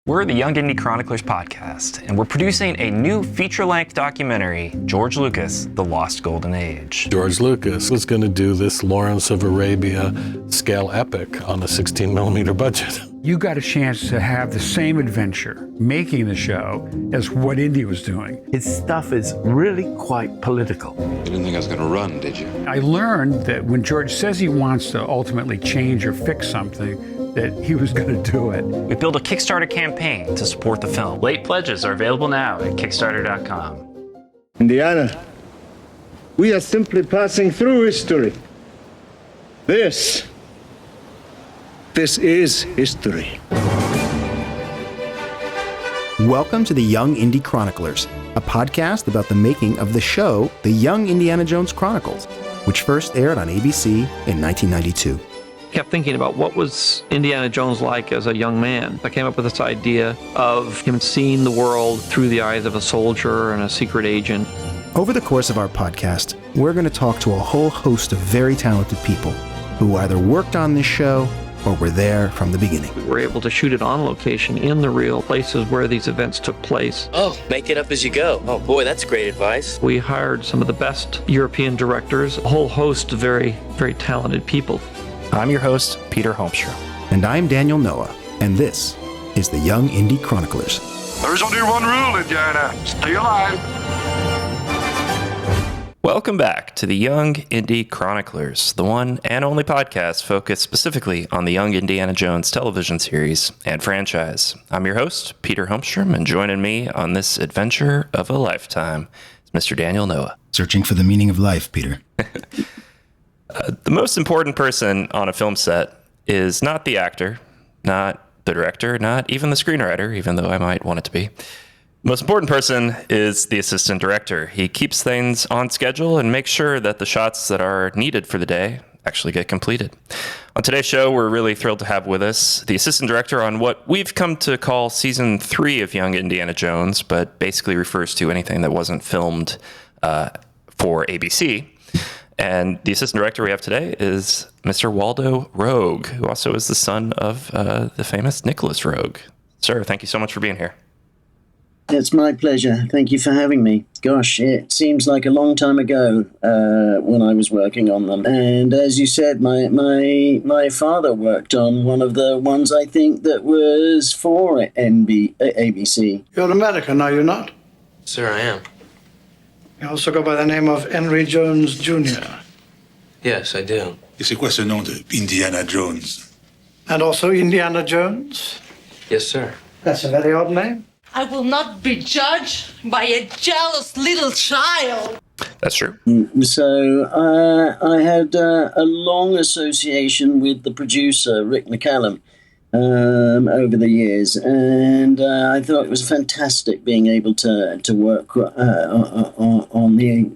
We're the Young Indy Chroniclers podcast, and we're producing a new feature-length documentary, George Lucas, The Lost Golden Age. George Lucas was going to do this Lawrence of Arabia scale epic on a 16mm budget. You got a chance to have the same adventure making the show as what Indy was doing. His stuff is really quite political. You didn't think I was going to run, did you? I learned that when George says he wants to ultimately change or fix something, that he was going to do it. We built a Kickstarter campaign to support the film. Late pledges are available now at Kickstarter.com. Indiana, we are simply passing through history. This is history. Welcome to the Young Indy Chroniclers, a podcast about the making of the show, The Young Indiana Jones Chronicles, which first aired on ABC in 1992. Kept thinking about what was Indiana Jones like as a young man. I came up with this idea of him seeing the world through the eyes of a soldier and a secret agent. Over the course of our podcast, we're going to talk to a whole host of very talented people who either worked on this show or were there from the beginning. We were able to shoot it on location in the real places where these events took place. Oh, make it up as you go. Oh boy, that's great advice. We hired some of the best European directors, a whole host of very, very talented people. I'm your host, Peter Holmstrom. And I'm Daniel Noah, and this is the Young Indy Chroniclers. There's only one rule, Indiana. Stay alive. Welcome back to the Young Indy Chroniclers, the one and only podcast focused specifically on the Young Indiana Jones television series and franchise. I'm your host, Peter Holmstrom, and joining me on this adventure of a lifetime is Mr. Daniel Noah. Searching for the meaning of life, Peter. The most important person on a film set is not the actor, not the director, not even the screenwriter, even though I might want it to be. The most important person is the assistant director. He keeps things on schedule and makes sure that the shots that are needed for the day actually get completed. On today's show, we're really thrilled to have with us the assistant director on what we've come to call season 3 of Young Indiana Jones, but basically refers to anything that wasn't filmed for ABC. And the assistant director we have today is Mr. Waldo Roeg, who also is the son of the famous Nicolas Roeg. Sir, thank you so much for being here. It's my pleasure. Thank you for having me. Gosh, it seems like a long time ago when I was working on them. And as you said, my father worked on one of the ones I think that was for ABC. You're American, are you not? Sir, I am. You also go by the name of Henry Jones Jr. Yes, I do. C'est quoi ce nom de Indiana Jones? And also Indiana Jones? Yes, sir. That's a very odd name. I will not be judged by a jealous little child. That's true. So I had a long association with the producer, Rick McCallum, over the years, and I thought it was fantastic being able to work on the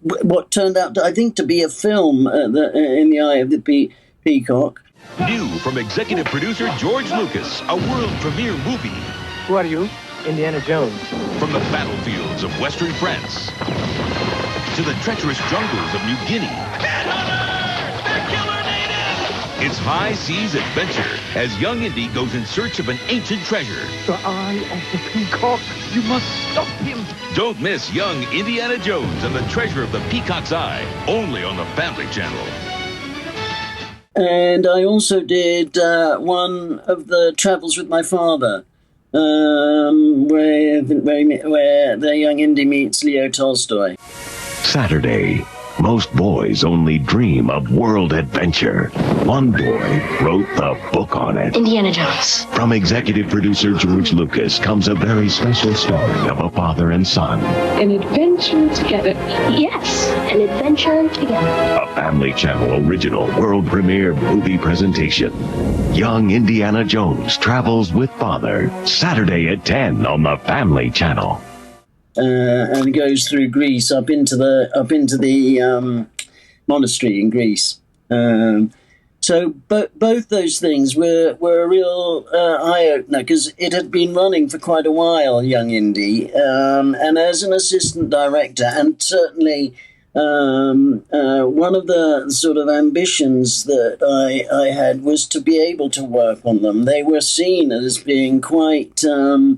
what turned out, I think, to be a film in the eye of the peacock. New from executive producer George Lucas, a world premiere movie. Who are you? Indiana Jones. From the battlefields of Western France to the treacherous jungles of New Guinea. It's high seas adventure as Young Indy goes in search of an ancient treasure. The eye of the peacock. You must stop him. Don't miss Young Indiana Jones and the Treasure of the Peacock's Eye, only on the Family Channel. And I also did one of the travels with my father, where the young Indy meets Leo Tolstoy. Saturday. Most boys only dream of world adventure. One boy wrote the book on it. Indiana Jones. From executive producer George Lucas comes a very special story of a father and son. An adventure together. Yes, an adventure together. A Family Channel original world premiere movie presentation. Young Indiana Jones Travels with Father. Saturday at 10 on the Family Channel. And goes through Greece up into the monastery in Greece. So both those things were a real eye-opener because it had been running for quite a while, Young Indy. And as an assistant director, and certainly one of the sort of ambitions that I had was to be able to work on them. They were seen as being quite a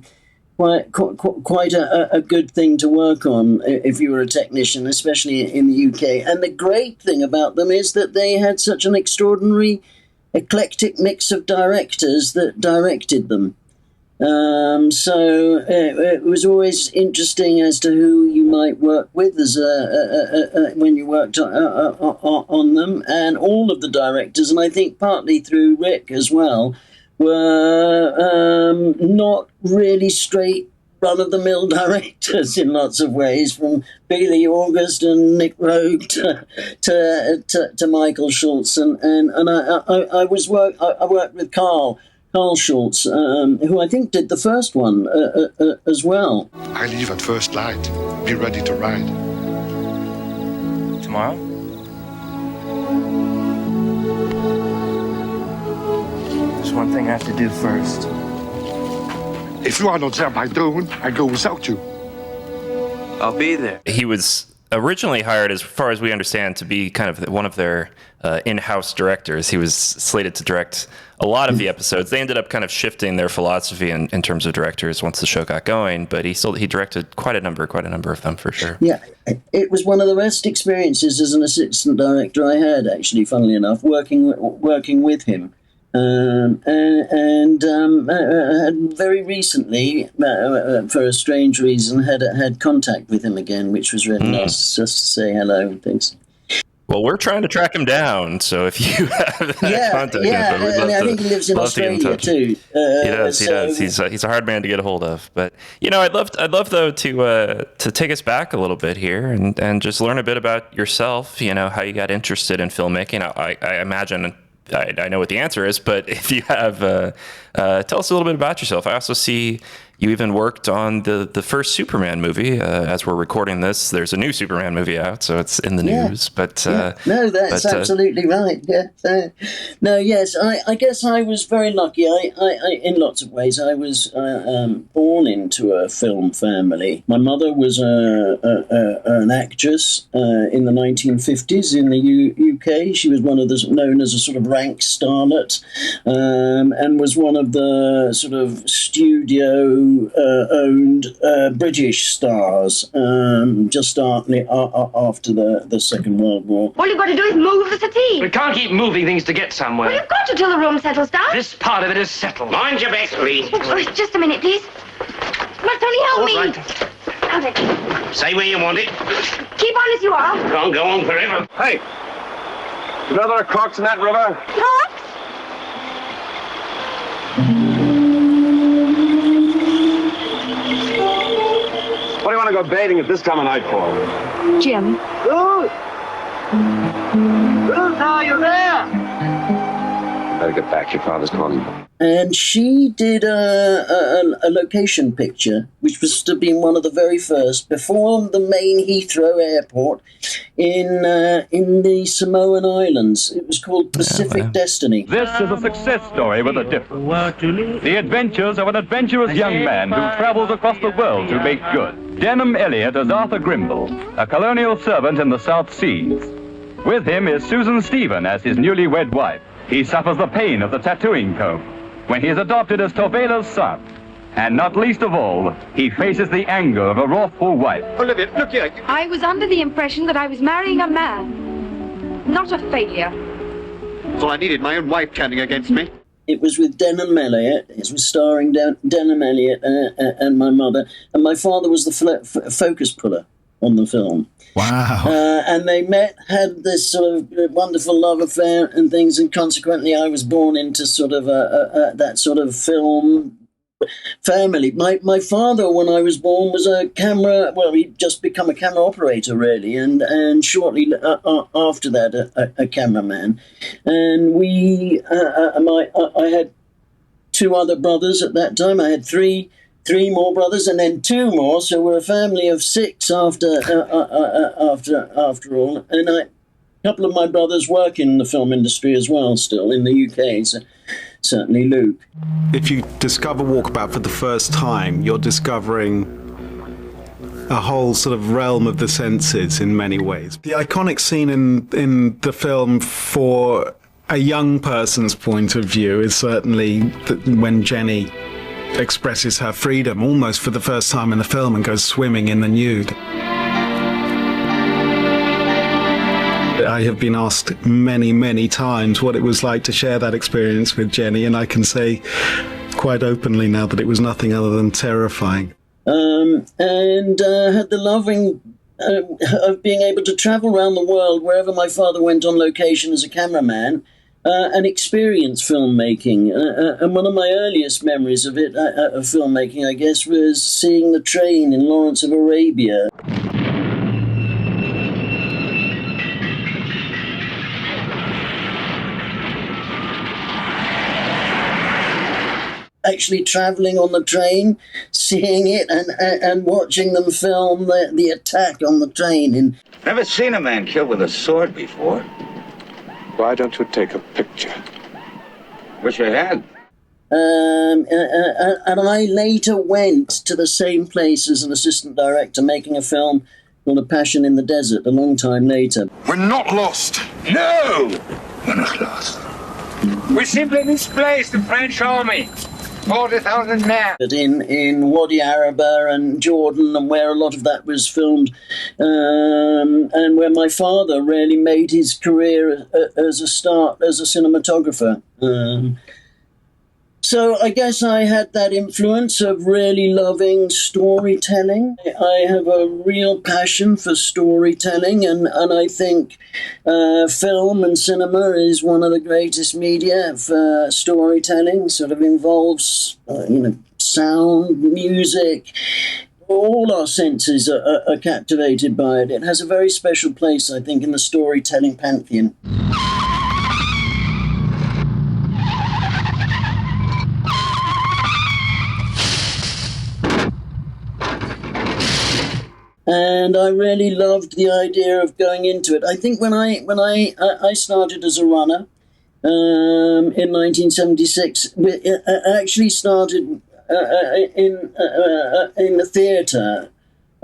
good thing to work on if you were a technician, especially in the UK. And the great thing about them is that they had such an extraordinary eclectic mix of directors that directed them. So it was always interesting as to who you might work with as when you worked on them, and all of the directors, and I think partly through Rick as well, were not really straight run-of-the-mill directors in lots of ways, from Billy August and Nick Roeg to Michael Schultz, and I worked with Carl Schultz, who I think did the first one as well. I leave at first light. Be ready to ride. Tomorrow? There's one thing I have to do first. If you are not there by dawn, I go without you. I'll be there. He was originally hired, as far as we understand, to be kind of one of their in-house directors. He was slated to direct a lot of the episodes. They ended up kind of shifting their philosophy in terms of directors once the show got going, but he directed quite a number of them for sure. Yeah, it was one of the best experiences as an assistant director I had, actually, funnily enough, working with him. Very recently, for a strange reason, had contact with him again, which was really nice, just to say hello and things. Well, we're trying to track him down, so if you have contact with him, we'd love I think he lives in Australia too. He does. He's a hard man to get a hold of. But I'd love though to take us back a little bit here and just learn a bit about yourself. How you got interested in filmmaking. I imagine. I know what the answer is, but if you have, tell us a little bit about yourself. I also see you even worked on the first Superman movie. As we're recording this, there's a new Superman movie out, so it's in the news. But no, that's absolutely right. Yeah. Yes. I guess I was very lucky. I in lots of ways, I was born into a film family. My mother was an actress in the 1950s in the UK. She was known as a sort of rank starlet, and was one of the sort of studio owned British stars just after the Second World War. All you've got to do is move the settee. We can't keep moving things to get somewhere. Well, you've got to till the room settles down. This part of it is settled. Mind your back, please. Oh, just a minute, please. Must only help me. Right. Hold it. Say where you want it. Keep on as you are. Can't go on forever. Hey, you know there are corks in that river? Corks? What do you want to go bathing at this time of night for? Jim. Ruth! Ruth, are you there? Better get back. Your father's calling you. And she did a location picture, which was to be one of the very first, before the main Heathrow Airport in the Samoan Islands. It was called Pacific Destiny. This is a success story with a difference. The adventures of an adventurous young man who travels across the world to make good. Denham Elliott as Arthur Grimble, a colonial servant in the South Seas. With him is Susan Stephen as his newlywed wife. He suffers the pain of the tattooing code when he is adopted as Tovela's son. And not least of all, he faces the anger of a wrathful wife. Olivia, look here. I was under the impression that I was marrying a man, not a failure. So I needed my own wife turning against me. It was with Denham Elliott. It was starring Denham Elliott and my mother. And my father was the focus puller on the film. Wow. And they had this sort of wonderful love affair and things, and consequently I was born into sort of that sort of film family. My father, when I was born, was a camera, well, he'd just become a camera operator, really, and shortly after that, a cameraman. And I had two other brothers at that time. I had three more brothers, and then two more. So we're a family of six after all. And a couple of my brothers work in the film industry as well, still in the UK. So certainly Luke. If you discover Walkabout for the first time, you're discovering a whole sort of realm of the senses in many ways. The iconic scene in the film for a young person's point of view is certainly when Jenny expresses her freedom almost for the first time in the film and goes swimming in the nude. I have been asked many, many times what it was like to share that experience with Jenny, and I can say quite openly now that it was nothing other than terrifying. And had the loving of being able to travel around the world wherever my father went on location as a cameraman and experience filmmaking. And one of my earliest memories of it, of filmmaking, I guess, was seeing the train in Lawrence of Arabia. Actually travelling on the train, seeing it, and watching them film the attack on the train. Never seen a man killed with a sword before. Why don't you take a picture? Wish I had. And I later went to the same place as an assistant director, making a film called A Passion in the Desert a long time later. We're not lost. No! We're not lost. We simply misplaced the French army. 40,000 men. In Wadi Araba and Jordan, and where a lot of that was filmed, and where my father really made his career as a cinematographer. So I guess I had that influence of really loving storytelling. I have a real passion for storytelling, and I think film and cinema is one of the greatest media for storytelling. Sort of involves, sound, music. All our senses are captivated by it. It has a very special place, I think, in the storytelling pantheon. And I really loved the idea of going into it. I think when I started as a runner in 1976, I actually started in the theatre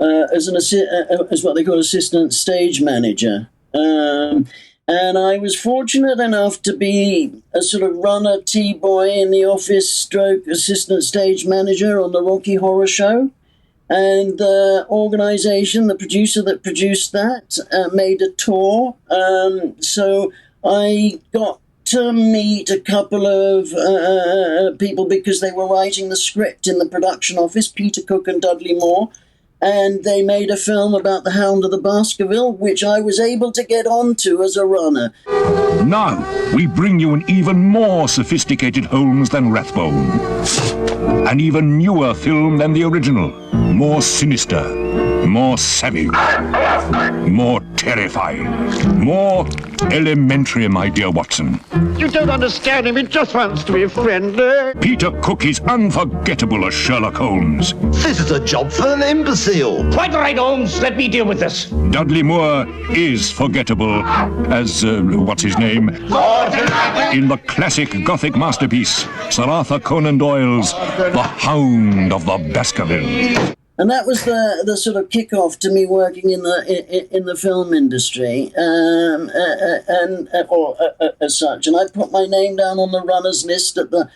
as what they call assistant stage manager. And I was fortunate enough to be a sort of runner T-boy in the office stroke assistant stage manager on the Rocky Horror Show. And the organisation, the producer that produced that, made a tour. So I got to meet a couple of people because they were writing the script in the production office, Peter Cook and Dudley Moore. And they made a film about the Hound of the Baskerville, which I was able to get onto as a runner. Now, we bring you an even more sophisticated Holmes than Rathbone. An even newer film than the original. More sinister, more savage, more terrifying, more elementary, my dear Watson. You don't understand him. He just wants to be friendly. Peter Cook is unforgettable as Sherlock Holmes. This is a job for an imbecile. Quite right, Holmes. Let me deal with this. Dudley Moore is forgettable as, what's his name? In the classic Gothic masterpiece, Sir Arthur Conan Doyle's The Hound of the Baskerville. And that was the sort of kickoff to me working in the film industry, as such. And I put my name down on the runners list at the,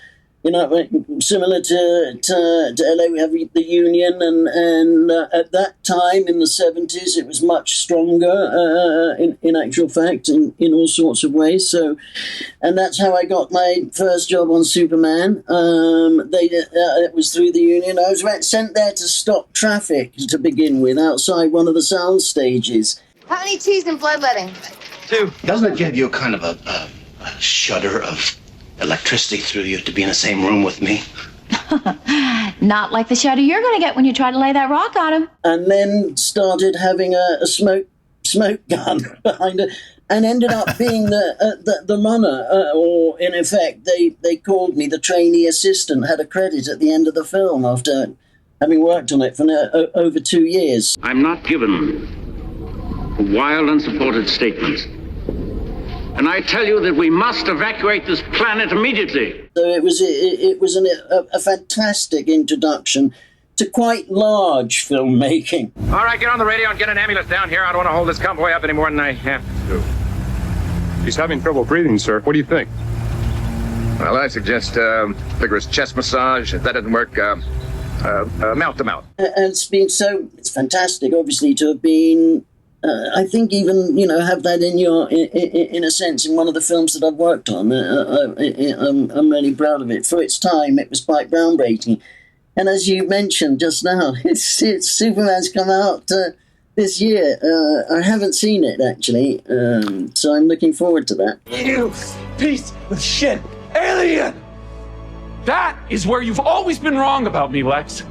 similar to LA, we have the union, and at that time in the 70s, it was much stronger in actual fact in all sorts of ways. So, and that's how I got my first job on Superman. It was through the union. I was sent there to stop traffic to begin with outside one of the sound stages. How many teas and bloodletting? 2. Doesn't it give you kind of a shudder of electricity through you to be in the same room with me? Not like the shudder you're going to get when you try to lay that rock on him. And then started having a smoke gun behind it, and ended up being the runner, or in effect, they called me the trainee assistant, had a credit at the end of the film after having worked on it for over 2 years. I'm not given wild, unsupported statements. And I tell you that we must evacuate this planet immediately. So it was a fantastic introduction to quite large filmmaking. All right, get on the radio and get an ambulance down here. I don't want to hold this convoy up any more than I have to. He's having trouble breathing, sir. What do you think? Well, I suggest vigorous chest massage. If that doesn't work, mouth to mouth. And it's fantastic, obviously, to have been, I think even, have that in a sense, in one of the films that I've worked on. I'm really proud of it. For its time, it was quite groundbreaking. And as you mentioned just now, it's Superman's come out this year. I haven't seen it, actually, so I'm looking forward to that. You piece of shit! Alien! That is where you've always been wrong about me, Lex.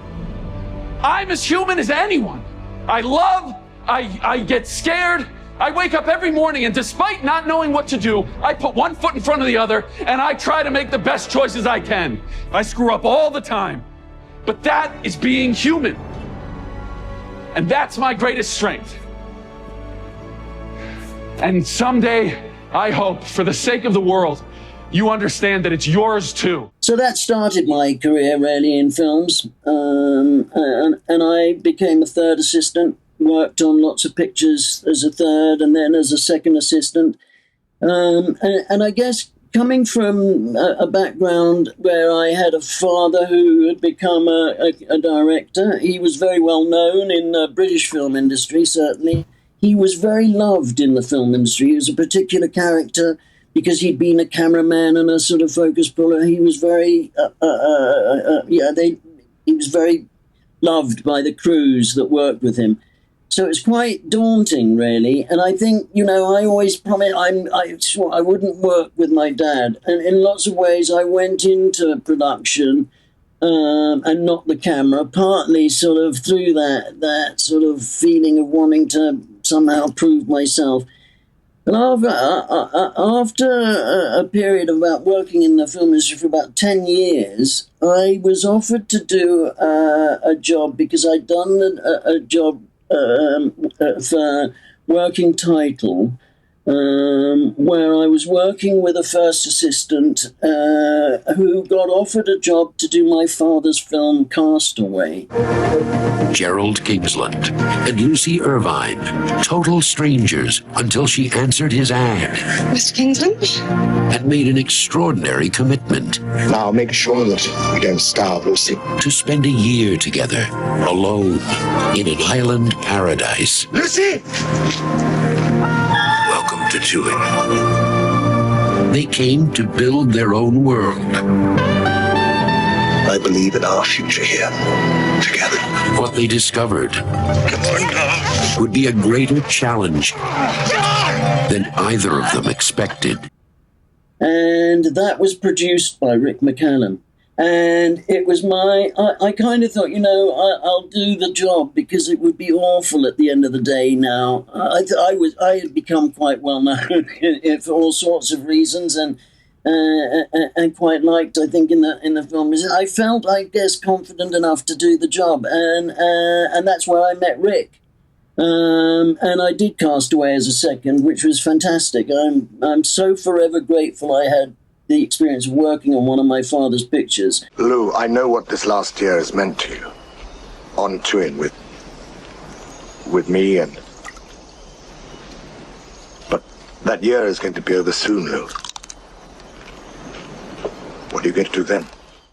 I'm as human as anyone. I love, I get scared, I wake up every morning and despite not knowing what to do, I put one foot in front of the other and I try to make the best choices I can. I screw up all the time. But that is being human. And that's my greatest strength. And someday, I hope, for the sake of the world, you understand that it's yours too. So that started my career really in films, and I became a third assistant, worked on lots of pictures as a third and then as a second assistant. And I guess coming from a background where I had a father who had become a director, he was very well known in the British film industry, certainly. He was very loved in the film industry. He was a particular character because he'd been a cameraman and a sort of focus puller. He was very, he was very loved by the crews that worked with him. So it's quite daunting, really. And I think, I always promised I swore I wouldn't work with my dad. And in lots of ways, I went into production and not the camera, partly sort of through that sort of feeling of wanting to somehow prove myself. And after a period of about working in the film industry for about 10 years, I was offered to do a job because I'd done a job for Working Title, where I was working with a first assistant who got offered a job to do my father's film Castaway. Gerald Kingsland and Lucy Irvine, total strangers until she answered his ad. Mr. Kingsland? And made an extraordinary commitment. Now make sure that we don't starve, Lucy. To spend a year together, alone, in an island paradise. Lucy! Welcome to Chile. They came to build their own world. I believe in our future here, together. What they discovered would be a greater challenge than either of them expected. And that was produced by Rick McCallum. And it was I kind of thought, I'll do the job because it would be awful at the end of the day now. I had become quite well known for all sorts of reasons and quite liked, I think, in the film. I felt, I guess, confident enough to do the job. And that's where I met Rick. And I did Castaway as a second, which was fantastic. I'm so forever grateful I had the experience of working on one of my father's pictures. Lou, I know what this last year has meant to you. On touring with me but that year is going to be over soon, Lou. What are you going to do then?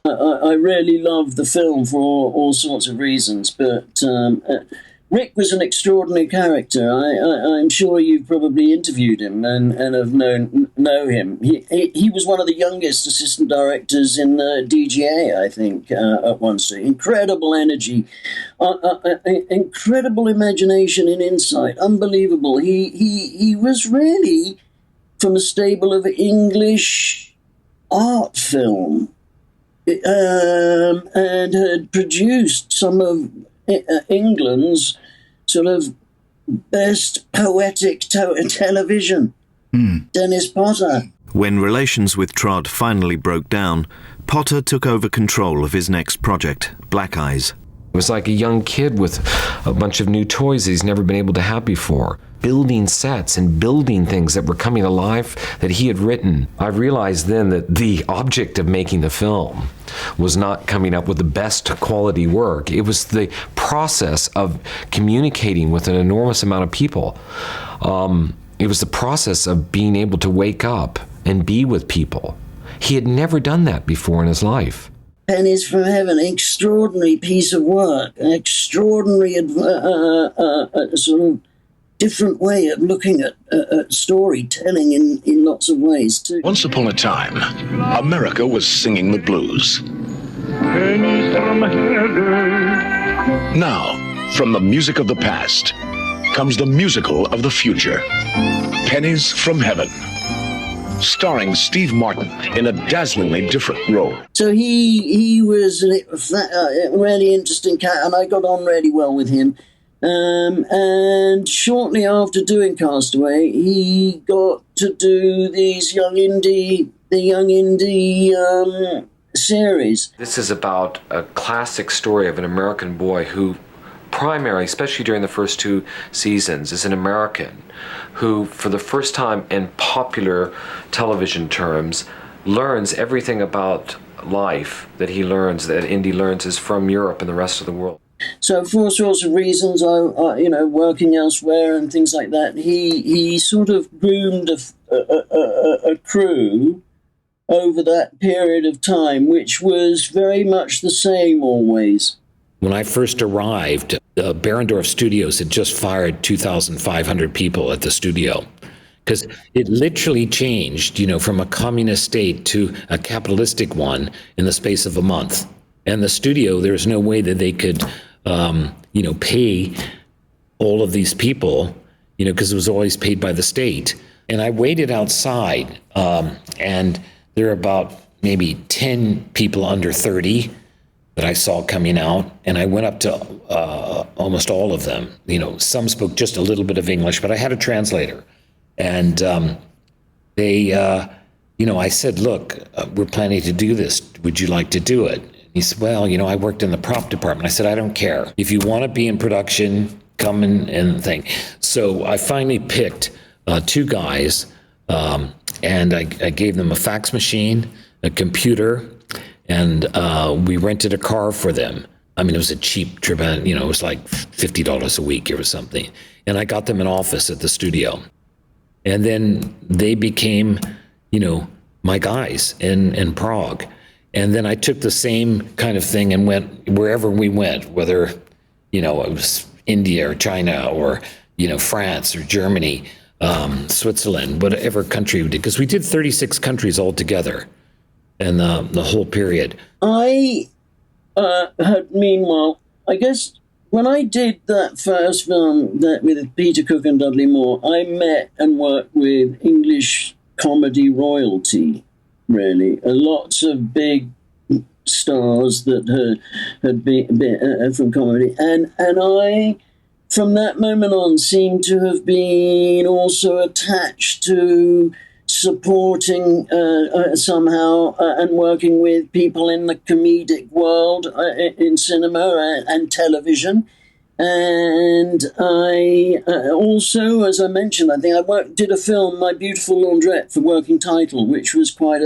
I really love the film for all sorts of reasons, but Rick was an extraordinary character. I'm sure you've probably interviewed him and have know him. He was one of the youngest assistant directors in the DGA, I think, at one stage. Incredible energy, incredible imagination and insight, unbelievable. He was really from a stable of English art film and had produced some of England's sort of best poetic television. Dennis Potter. When relations with Trod finally broke down, Potter took over control of his next project, Black Eyes. It was like a young kid with a bunch of new toys that he's never been able to have before. Building sets and building things that were coming alive that he had written. I realized then that the object of making the film was not coming up with the best quality work. It was the process of communicating with an enormous amount of people. It was the process of being able to wake up and be with people. He had never done that before in his life. Pennies from Heaven, extraordinary piece of work, an extraordinary sort of different way of looking at storytelling in lots of ways too. Once upon a time, America was singing the blues. Pennies from heaven. Now, from the music of the past, comes the musical of the future. Pennies from Heaven. Starring Steve Martin in a dazzlingly different role. So he was a really interesting cat, and I got on really well with him. And shortly after doing Castaway, he got to do these Young Indy series. This is about a classic story of an American boy who primarily, especially during the first 2 seasons, is an American who, for the first time in popular television terms, learns everything about life that Indy learns is from Europe and the rest of the world. So for all sorts of reasons, working elsewhere and things like that, he sort of groomed a crew over that period of time, which was very much the same always. When I first arrived, Barendorf Studios had just fired 2,500 people at the studio because it literally changed, from a communist state to a capitalistic one in the space of a month. And the studio, there was no way that they could, pay all of these people, because it was always paid by the state. And I waited outside, and there were about maybe 10 people under 30 that I saw coming out, and I went up to almost all of them. Some spoke just a little bit of English, but I had a translator. And I said, look, we're planning to do this. Would you like to do it? And he said, well, I worked in the prop department. I said, I don't care. If you want to be in production, come and thing. So I finally picked 2 guys, and I gave them a fax machine, a computer, and we rented a car for them. I mean, it was a cheap trip, it was like $50 a week or something. And I got them an office at the studio. And then they became, my guys in Prague. And then I took the same kind of thing and went wherever we went, whether, it was India or China or, France or Germany, Switzerland, whatever country we did, because we did 36 countries altogether. And the whole period. I had, meanwhile, I guess when I did that first film with Peter Cook and Dudley Moore, I met and worked with English comedy royalty, really. Lots of big stars that had been from comedy. And I, from that moment on, seemed to have been also attached to supporting somehow and working with people in the comedic world in cinema and television. And I also, as I mentioned, I think I did a film, My Beautiful Laundrette, for Working Title, which was quite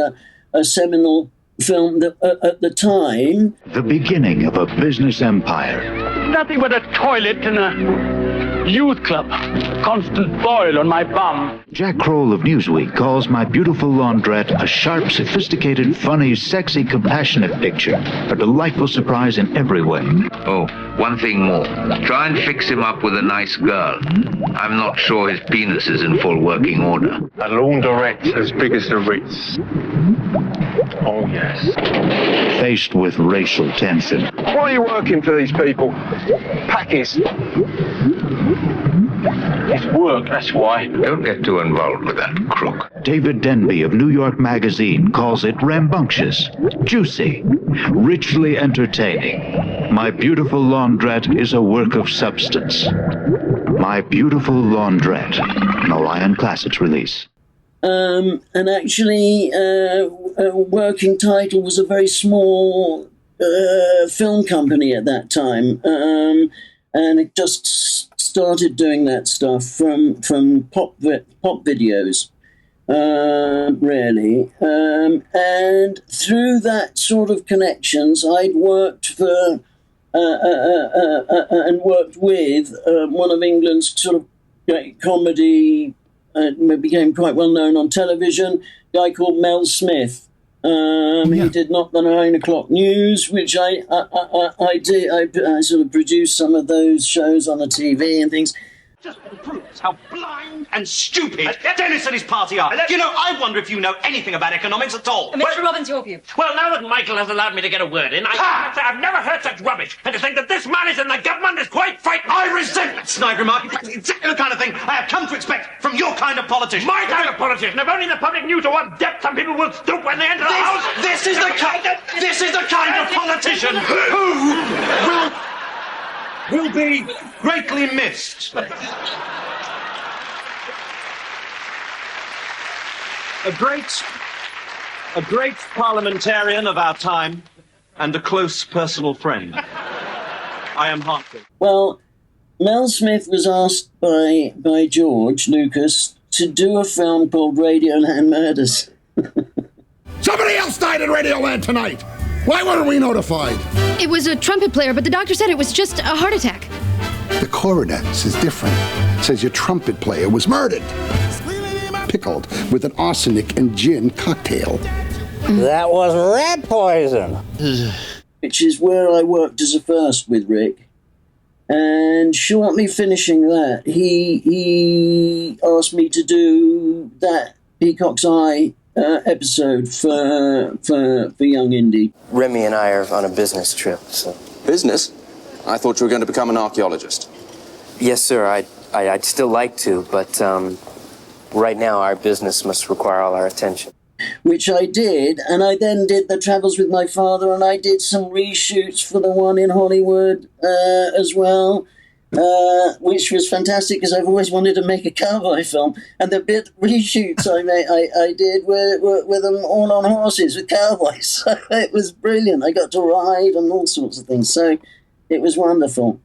a seminal film that, at the time. The beginning of a business empire. Nothing but a toilet and a youth club. A constant boil on my bum. Jack Kroll of Newsweek calls My Beautiful Laundrette a sharp, sophisticated, funny, sexy, compassionate picture. A delightful surprise in every way. Oh, one thing more. Try and fix him up with a nice girl. I'm not sure his penis is in full working order. A laundrette as big as the Ritz. Oh, yes. Faced with racial tension. Why are you working for these people? Packies. It's work, that's why. Don't get too involved with that crook. David Denby of New York Magazine calls it rambunctious, juicy, richly entertaining. My Beautiful Laundrette is a work of substance. My Beautiful Laundrette, an Orion Classics release. And actually, Working Title was a very small film company at that time, and it just started doing that stuff from pop videos, really. And through that sort of connections, I'd worked for and worked with one of England's sort of great comedy, became quite well known on television, a guy called Mel Smith. He did Not the 9 O'Clock News, which I did. I sort of produced some of those shows on the TV and things. Just proves how blind and stupid Dennis and his party are. You know, I wonder if you know anything about economics at all. Mr. Robbins, your view. Well, now that Michael has allowed me to get a word in, I've never heard such rubbish. And to think that this man is in the government is quite frightening. I resent that snide remark. It's exactly the kind of thing I have come to expect from your kind of politician. My kind of politician. If only the public knew to what depth some people will stoop when they enter the house. This is the kind of politician who will be greatly missed. A great parliamentarian of our time and a close personal friend. I am heartbroken. Well, Mel Smith was asked by George Lucas to do a film called Radioland Murders. Somebody else died at Radioland tonight! Why weren't we notified? It was a trumpet player, but the doctor said it was just a heart attack. The coroner says different. Says your trumpet player was murdered. Pickled with an arsenic and gin cocktail. That was rat poison. Which is where I worked as a first with Rick. And shortly finishing that, he asked me to do that Peacock's Eye episode for Young Indy. Remy and I are on a business trip, so... Business? I thought you were going to become an archaeologist. Yes, sir, I'd still like to, but right now our business must require all our attention. Which I did, and I then did the Travels with My Father, and I did some reshoots for the one in Hollywood as well, which was fantastic because I've always wanted to make a cowboy film, and the bit reshoots I did were them all on horses with cowboys, so it was brilliant. I got to ride and all sorts of things, so it was wonderful.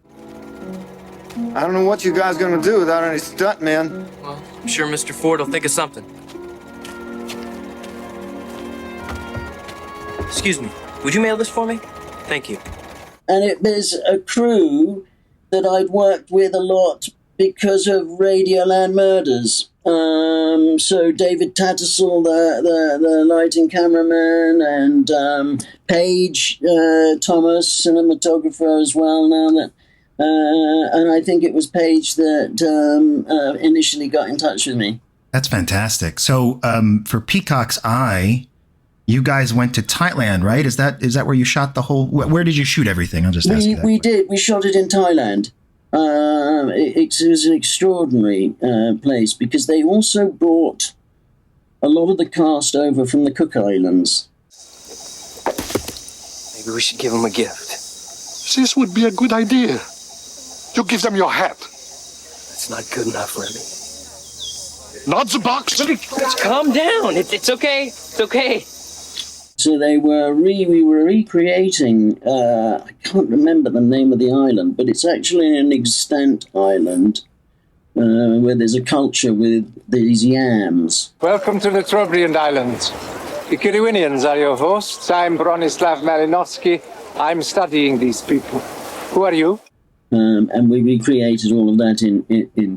I don't know what you guys are going to do without any stuntmen. Well, I'm sure Mr. Ford will think of something. Excuse me, would you mail this for me? Thank you. And it was a crew that I'd worked with a lot because of Radioland Murders. So David Tattersall, the lighting cameraman, and Paige Thomas, cinematographer as well now that... and I think it was Paige that initially got in touch with me. That's fantastic. So for Peacock's Eye... You guys went to Thailand, right? Is that where you shot the whole... Where did you shoot everything? I'll just ask you that. We did. We shot it in Thailand. It was an extraordinary place because they also brought a lot of the cast over from the Cook Islands. Maybe we should give them a gift. This would be a good idea. You give them your hat. It's not good enough, Remy. Not the box. Just calm down. It's okay. It's okay. So we were recreating, I can't remember the name of the island, but it's actually an extant island where there's a culture with these yams. Welcome to the Trobriand Islands. The Kiriwinians are your hosts. I'm Bronislav Malinowski. I'm studying these people. Who are you? And we recreated all of that in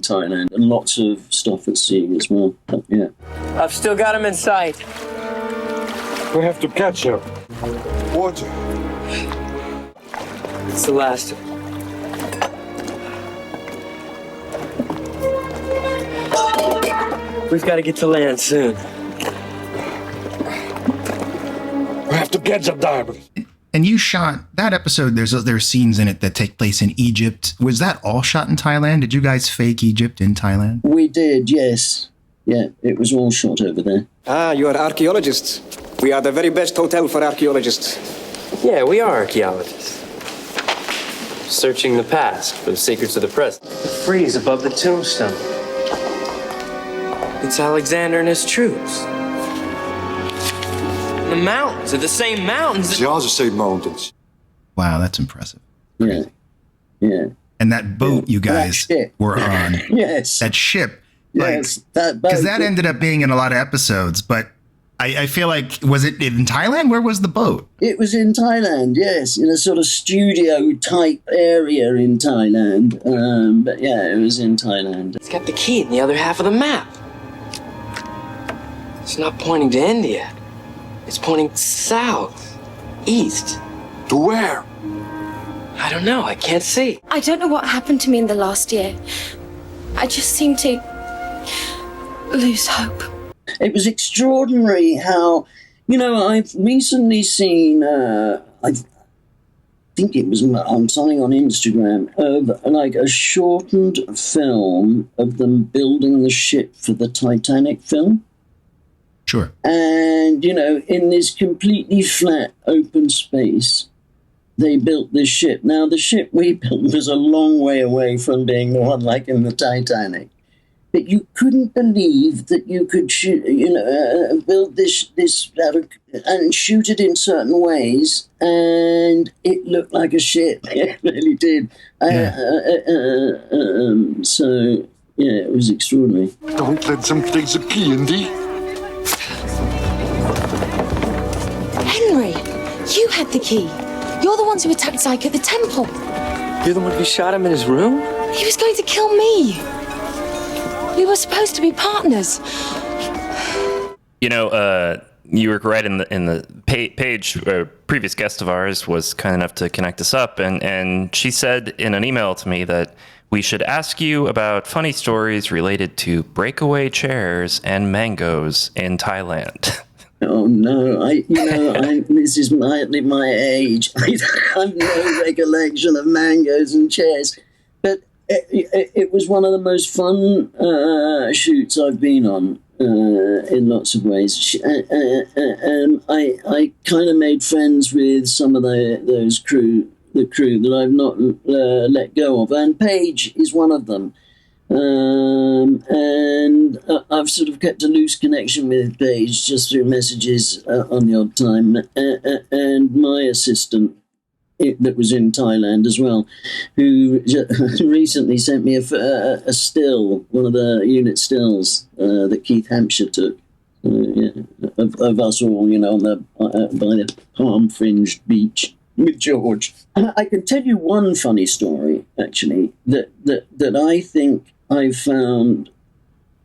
Thailand, and lots of stuff at sea as well. But, yeah. I've still got him in sight. We have to catch her. Water. It's the last. We've got to get to land soon. We have to get the diamond. And you shot that episode. There's scenes in it that take place in Egypt. Was that all shot in Thailand? Did you guys fake Egypt in Thailand? We did, yes. Yeah, it was all shot over there. Ah, you are archaeologists. We are the very best hotel for archaeologists. Yeah, we are archaeologists. Searching the past for the secrets of the present. The frieze above the tombstone. It's Alexander and his troops. The mountains are the same mountains. They are the same mountains. Wow, that's impressive. Yeah. Yeah. And that boat you guys were on. Yes. That ship. Yes. That boat. Because that ended up being in a lot of episodes, but I feel like, was it in Thailand? Where was the boat? It was in Thailand, yes, in a sort of studio-type area in Thailand. But yeah, it was in Thailand. It's got the key in the other half of the map. It's not pointing to India. It's pointing south, east. To where? I don't know. I can't see. I don't know what happened to me in the last year. I just seem to lose hope. It was extraordinary how, I've recently seen, I think it was on something on Instagram, of like a shortened film of them building the ship for the Titanic film. Sure. And, in this completely flat, open space, they built this ship. Now, the ship we built was a long way away from being the one like in the Titanic. But you couldn't believe that you could shoot, build this and shoot it in certain ways, and it looked like a ship. It really did. Yeah. So yeah, it was extraordinary. Don't let them take the key, Indy. Henry, you had the key. You're the ones who attacked Zyke at the temple. You're the one who shot him in his room? He was going to kill me. We were supposed to be partners. You were right in the page. A previous guest of ours was kind enough to connect us up, and she said in an email to me that we should ask you about funny stories related to breakaway chairs and mangoes in Thailand. Oh no! This is my age. I have no recollection of mangoes and chairs, but it was one of the most fun shoots I've been on in lots of ways. I kind of made friends with some of the crew that I've not let go of, and Paige is one of them. And I've sort of kept a loose connection with Paige just through messages on the odd time, and my assistant that was in Thailand as well, who recently sent me a still, one of the unit stills that Keith Hampshire took of us all, by the palm-fringed beach with George. I can tell you one funny story, actually, that I think I found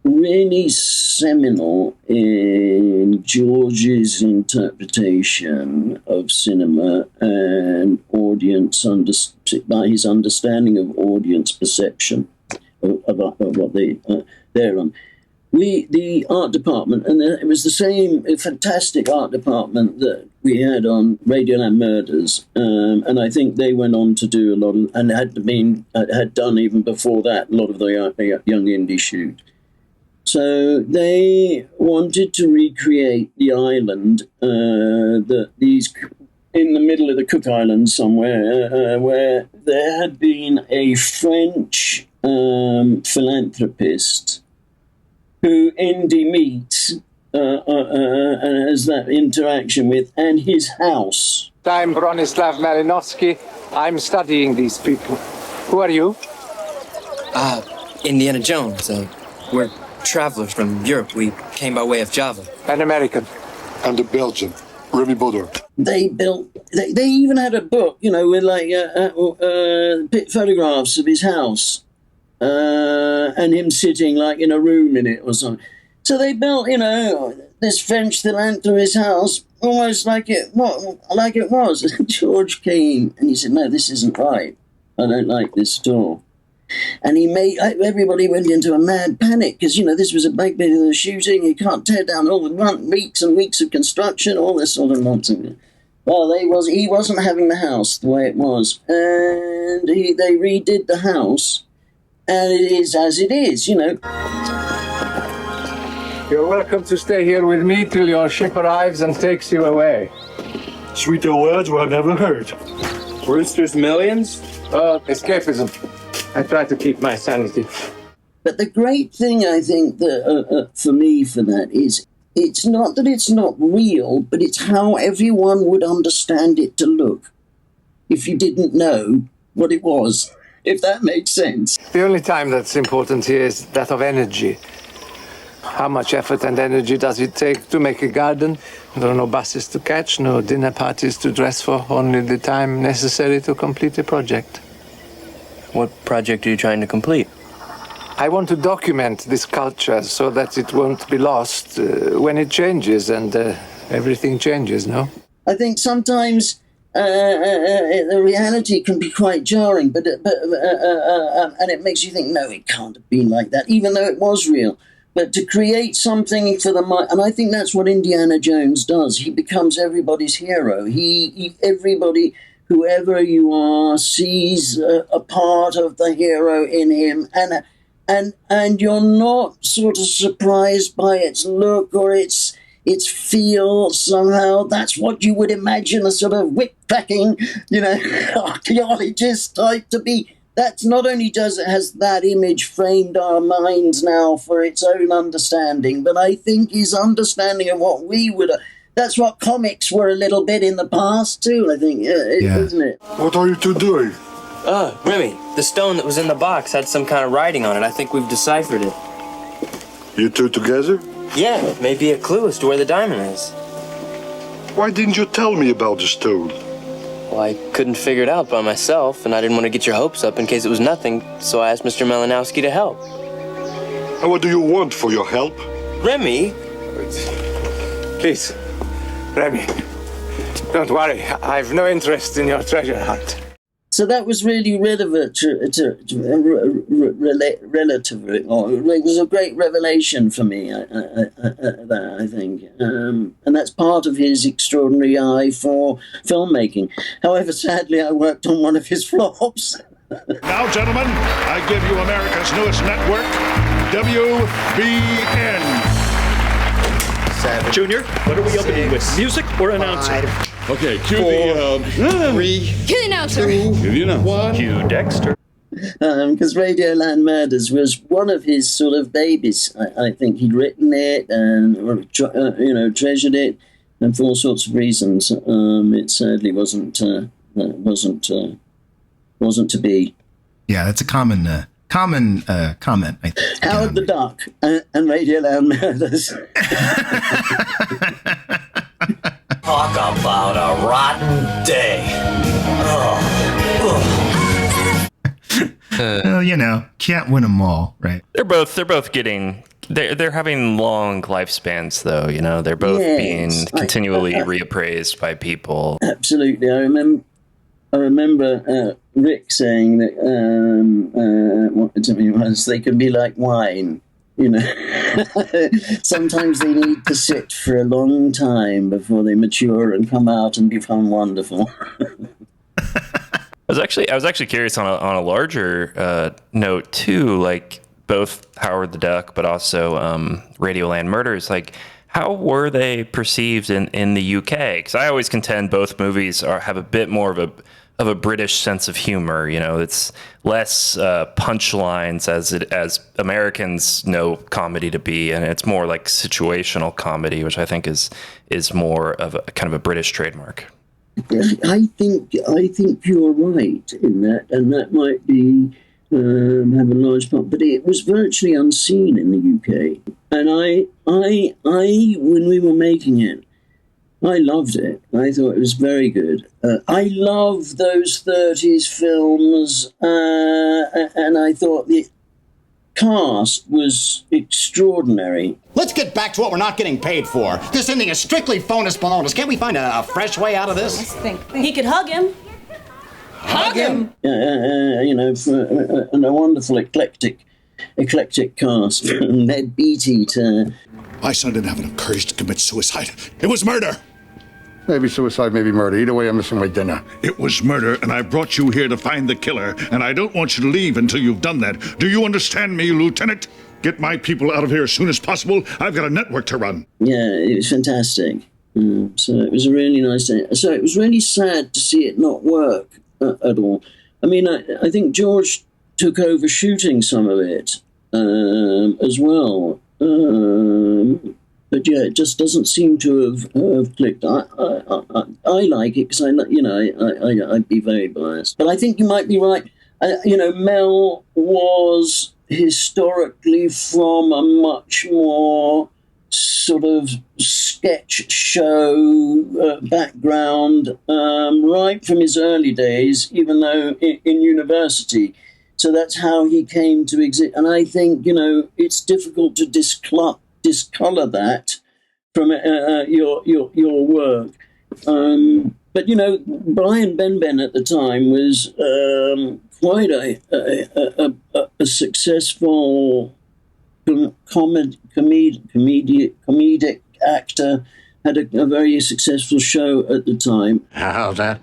really seminal in George's interpretation of cinema and audience by his understanding of audience perception about what they're on. The art department, and it was the same fantastic art department that we had on Radioland Murders, and I think they went on to do a lot of, and had done even before that, a lot of the Young Indy shoot. So they wanted to recreate the island, in the middle of the Cook Islands somewhere, where there had been a French philanthropist who Indy meets and has that interaction with, and his house. I'm Bronislav Malinowski. I'm studying these people. Who are you? Indiana Jones. We're travelers from Europe. We came by way of Java. An American. And a Belgian. Remy Baudouin. They even had a book, with like photographs of his house. And him sitting like in a room in it or something. So they built, this French philanthropist's house almost like it was. George came and he said, "No, this isn't right. I don't like this at all." And everybody went into a mad panic because, this was a big bit of the shooting. You can't tear down all the weeks and weeks of construction, all this sort of nonsense. Well, he wasn't having the house the way it was. And they redid the house. And it is as it is, You're welcome to stay here with me till your ship arrives and takes you away. Sweeter words were never heard. Brewster's Millions? Escapism. I try to keep my sanity. But the great thing, I think, that for me for that is, it's not that it's not real, but it's how everyone would understand it to look. if you didn't know what it was, if that makes sense. The only time that's important here is that of energy. How much effort and energy does it take to make a garden? There are no buses to catch, no dinner parties to dress for, only the time necessary to complete a project. What project are you trying to complete? I want to document this culture so that it won't be lost when it changes, and everything changes, no? I think sometimes the reality can be quite jarring, but and it makes you think, no, it can't have been like that, even though it was real. But to create something for the mind, and I think that's what Indiana Jones does. He becomes everybody's hero. Everybody, whoever you are, sees a part of the hero in him, and you're not sort of surprised by its look or its feel somehow. That's what you would imagine a sort of whip-cracking, archaeologist type to be. That's not only has that image framed our minds now for its own understanding, but I think his understanding of what we would... That's what comics were a little bit in the past too, I think, isn't it? What are you two doing? Remy, the stone that was in the box had some kind of writing on it. I think we've deciphered it. You two together? Yeah, maybe a clue as to where the diamond is. Why didn't you tell me about the stone? Well, I couldn't figure it out by myself, and I didn't want to get your hopes up in case it was nothing, so I asked Mr. Malinowski to help. And what do you want for your help? Remy? Please, Remy, don't worry. I've no interest in your treasure hunt. So that was really relative. It was a great revelation for me, I think. And that's part of his extraordinary eye for filmmaking. However, sadly, I worked on one of his flops. Now, gentlemen, I give you America's newest network, WBN. Junior, what are we opening with? Music or announcing? Okay, cue the 3. Cue the announcer. Cue the 1. Cue Dexter. Because Radioland Murders was one of his sort of babies. I think he'd written it and treasured it, and for all sorts of reasons, it sadly wasn't to be. Yeah, that's a common comment, I think. Howard the Duck and Radioland Murders. Talk about a rotten day. Well, can't win them all, right? They're both getting. They're having long lifespans, though. They're both being continually reappraised by people. Absolutely, I remember Rick saying that what to me was they can be like wine. Sometimes they need to sit for a long time before they mature and come out and become wonderful. I was actually curious on a larger note too, like both Howard the Duck, but also Radioland Murders. Like, how were they perceived in the UK? Because I always contend both movies have a bit more of a British sense of humor. It's less punchlines as Americans know comedy to be, and it's more like situational comedy, which I think is more of a kind of a British trademark. I think you're right in that, and that might be have a large part, but it was virtually unseen in the UK. And I when we were making it, I loved it. I thought it was very good. I love those 30s films, and I thought the cast was extraordinary. Let's get back to what we're not getting paid for. This ending is strictly bonus bonus. Can't we find a fresh way out of this? He could hug him. Hug him! And a wonderful eclectic cast from Ned Beatty to... My son didn't have enough courage to commit suicide. It was murder. Maybe suicide, maybe murder. Either way, I'm missing my dinner. It was murder, and I brought you here to find the killer, and I don't want you to leave until you've done that. Do you understand me, Lieutenant? Get my people out of here as soon as possible. I've got a network to run. Yeah, it was fantastic. So it was a really nice day. So it was really sad to see it not work at all. I mean, I think George took over shooting some of it as well. But yeah, it just doesn't seem to have clicked. I like it because I'd be very biased. But I think you might be right. Mel was historically from a much more sort of sketch show background, right from his early days, even though in university. So that's how he came to exist. And I think, it's difficult to discolor that from your work. But, Brian Benben at the time was quite a successful comedic actor, had a very successful show at the time. How's that?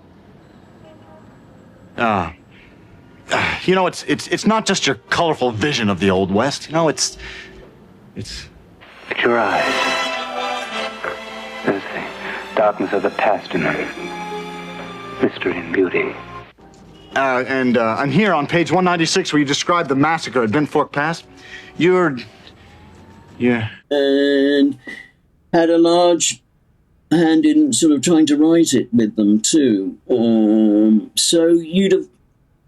It's not just your colorful vision of the Old West. It's your eyes. There's the darkness of the past in them. Mystery and beauty. And here on page 196, where you describe the massacre at Bent Fork Pass, you're... And had a large hand in sort of trying to write it with them too. So you'd have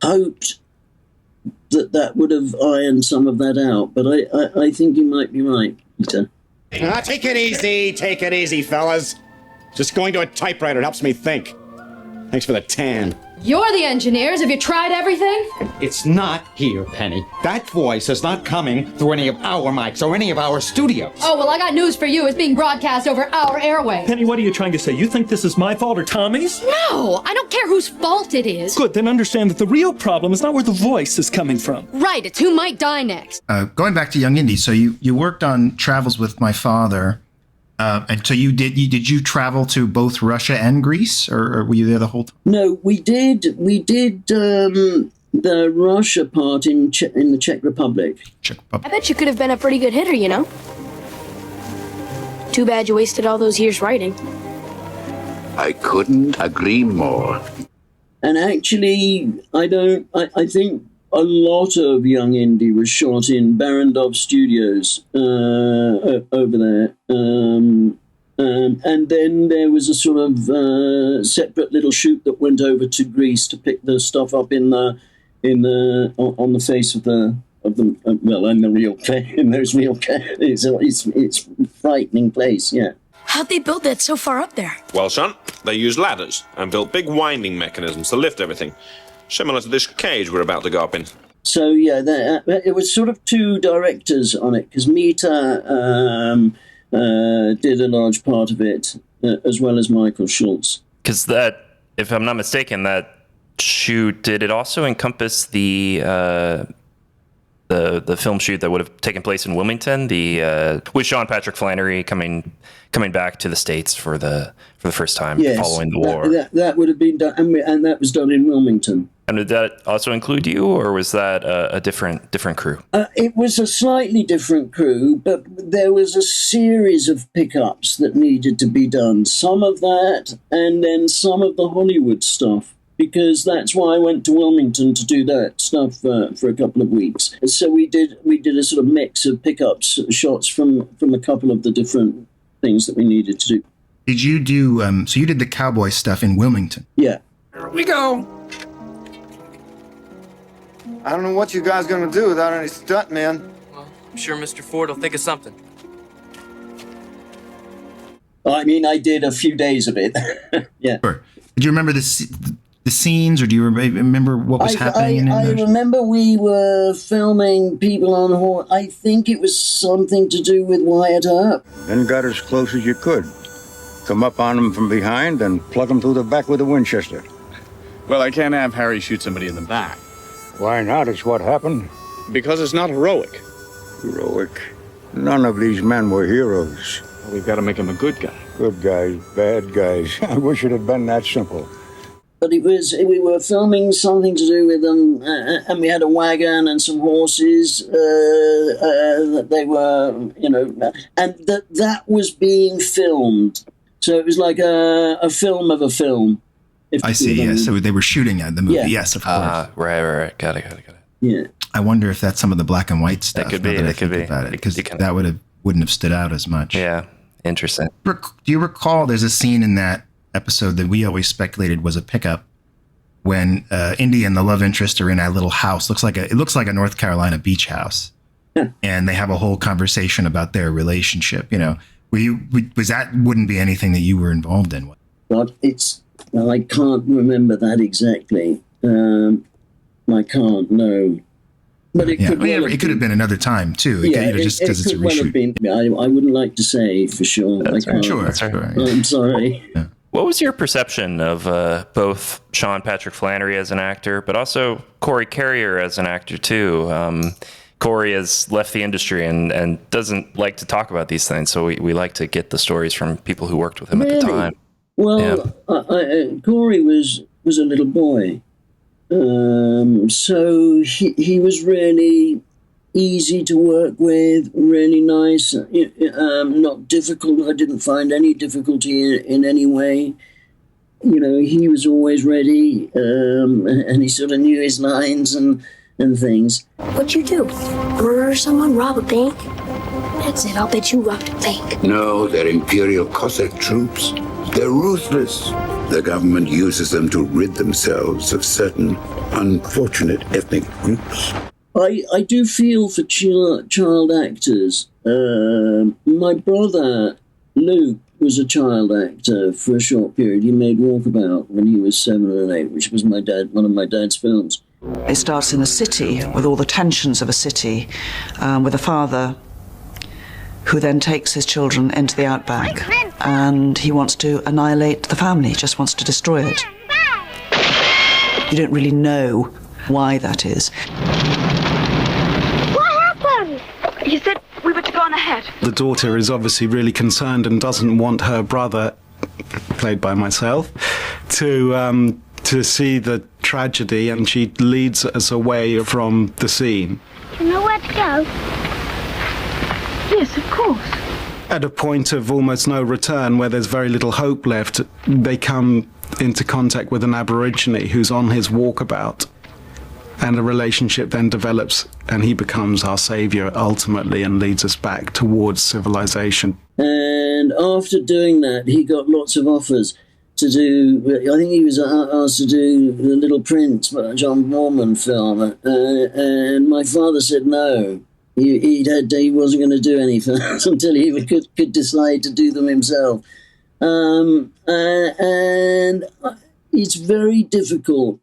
hoped that would have ironed some of that out, but I think you might be right, Peter. Take it easy, fellas. Just going to a typewriter helps me think. Thanks for the tan. You're the engineers. Have you tried everything? It's not here, Penny. That voice is not coming through any of our mics or any of our studios. Oh, well, I got news for you. It's being broadcast over our airwaves. Penny, what are you trying to say? You think this is my fault or Tommy's? No, I don't care whose fault it is. Good, then understand that the real problem is not where the voice is coming from. Right, it's who might die next. Going back to Young Indy, so you worked on Travels with My Father. And so did you travel to both Russia and Greece, or were you there the whole time? No, we did the Russia part in the Czech Republic. I bet you could have been a pretty good hitter, Too bad you wasted all those years writing. I couldn't agree more. And actually, I think a lot of Young Indy was shot in Barrandov Studios over there. And then there was a sort of separate little shoot that went over to Greece to pick the stuff up on the face of the in the real in those real it's frightening place, yeah. How'd they build that so far up there? Well, son, they used ladders and built big winding mechanisms to lift everything. Similar to this cage we're about to go up in. So, yeah, it was sort of two directors on it, because Mita did a large part of it, as well as Michael Schultz. Because that, if I'm not mistaken, that shoot, did it also encompass the film shoot that would have taken place in Wilmington, with Sean Patrick Flannery coming back to the States for the first time following the war? That would have been done, and that was done in Wilmington. And did that also include you, or was that a different crew? It was a slightly different crew, but there was a series of pickups that needed to be done. Some of that, and then some of the Hollywood stuff, because that's why I went to Wilmington to do that stuff for a couple of weeks. So we did a sort of mix of pickups, shots from a couple of the different things that we needed to do. Did you do? So you did the cowboy stuff in Wilmington? Yeah. Here we go. I don't know what you guys gonna do without any stuntmen. Well, I'm sure Mr. Ford will think of something. I mean, I did a few days of it. Yeah. Sure. Did you remember the scenes, or do you remember what was happening? I remember we were filming people on horse. I think it was something to do with Wyatt Earp. Then got as close as you could. Come up on them from behind and plug them through the back with a Winchester. Well, I can't have Harry shoot somebody in the back. Why not? It's what happened. Because it's not heroic. Heroic? None of these men were heroes. Well, we've got to make him a good guy. Good guys, bad guys. I wish it had been that simple. But we were filming something to do with them, and we had a wagon and some horses that they were, and that was being filmed. So it was like a film of a film. I see, yes. So they were shooting at the movie. Yeah. Yes, of course. Right. Got it. Yeah. I wonder if that's some of the black and white stuff. It could be. Because that wouldn't have stood out as much. Yeah. Interesting. Do you recall there's a scene in that episode that we always speculated was a pickup when Indy and the love interest are in a little house. It looks like a North Carolina beach house. And they have a whole conversation about their relationship. Wouldn't be anything that you were involved in? But I can't remember that exactly. I can't know. But it could have been another time too. Just because it's a reshoot. I wouldn't like to say for sure. That's I can't. Sure. I'm sorry. Yeah. What was your perception of both Sean Patrick Flannery as an actor, but also Corey Carrier as an actor too? Corey has left the industry and doesn't like to talk about these things, so we like to get the stories from people who worked with him at the time. Well, Corey was a little boy, so he was really easy to work with, really nice, not difficult. I didn't find any difficulty in any way. He was always ready, and he sort of knew his lines and things. What'd you do? Murder someone? Rob a bank? That's it. I'll bet you robbed a bank. No, they're Imperial Cossack troops. They're ruthless. The government uses them to rid themselves of certain unfortunate ethnic groups. I do feel for child actors. My brother, Luke, was a child actor for a short period. He made Walkabout when he was 7 or 8, which was one of my dad's films. It starts in a city with all the tensions of a city, with a father who then takes his children into the outback, and he wants to annihilate the family, just wants to destroy it. You don't really know why that is. What happened? He said we were to go on ahead. The daughter is obviously really concerned and doesn't want her brother, played by myself, to see the tragedy, and she leads us away from the scene. Do you know where to go? Yes, of course. At a point of almost no return, where there's very little hope left, they come into contact with an Aborigine who's on his walkabout, and a relationship then develops, and he becomes our savior ultimately and leads us back towards civilization. And after doing that, he got lots of offers to do. I think he was asked to do the Little Prince, John Borman film, and my father said no. He wasn't going to do any films until he could decide to do them himself. And it's very difficult.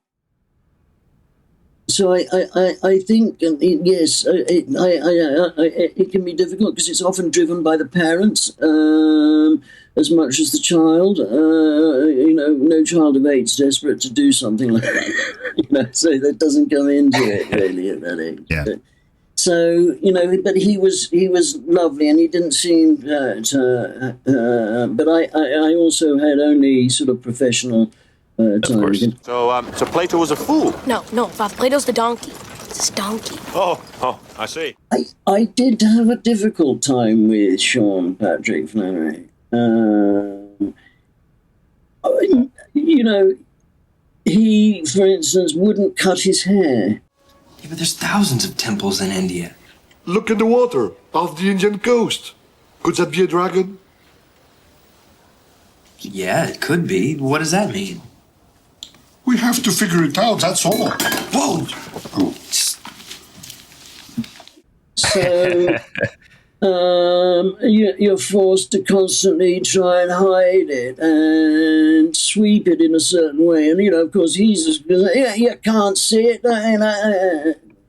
So I think, yes, it can be difficult because it's often driven by the parents as much as the child. No child of 8's desperate to do something like that, so that doesn't come into it really at that age. Yeah. So, but he was lovely, and he didn't seem to, but I also had only sort of professional time. So Plato was a fool? No, Father, Plato's the donkey. It's his donkey. Oh, I see. I did have a difficult time with Sean Patrick Flannery. He, for instance, wouldn't cut his hair. Yeah, but there's thousands of temples in India. Look in the water off the Indian coast. Could that be a dragon? Yeah, it could be. What does that mean? We have to figure it out, that's all. Whoa! Oh. So you're forced to constantly try and hide it and sweep it in a certain way. And, of course, he's just, you can't see it.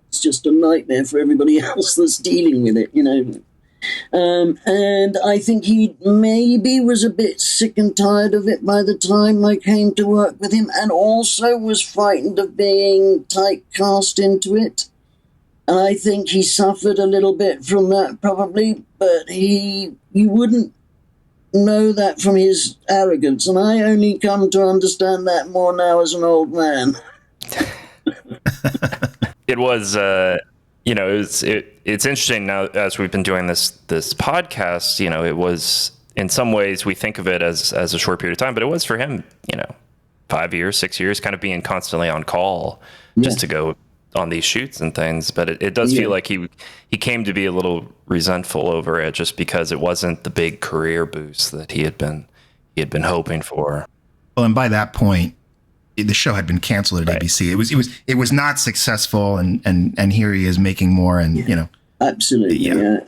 It's just a nightmare for everybody else that's dealing with it, And I think he maybe was a bit sick and tired of it by the time I came to work with him, and also was frightened of being typecast into it. And I think he suffered a little bit from that, probably, but you wouldn't know that from his arrogance, and I only come to understand that more now as an old man. It was, it's interesting now as we've been doing this podcast. It was, in some ways we think of it as a short period of time, but it was for him, 5 years, 6 years, kind of being constantly on call just to go on these shoots and things, but it does feel like he came to be a little resentful over it just because it wasn't the big career boost that he had been hoping for. Well, and by that point, the show had been canceled at ABC. It was not successful, and here he is making more, and you know. Absolutely, yeah.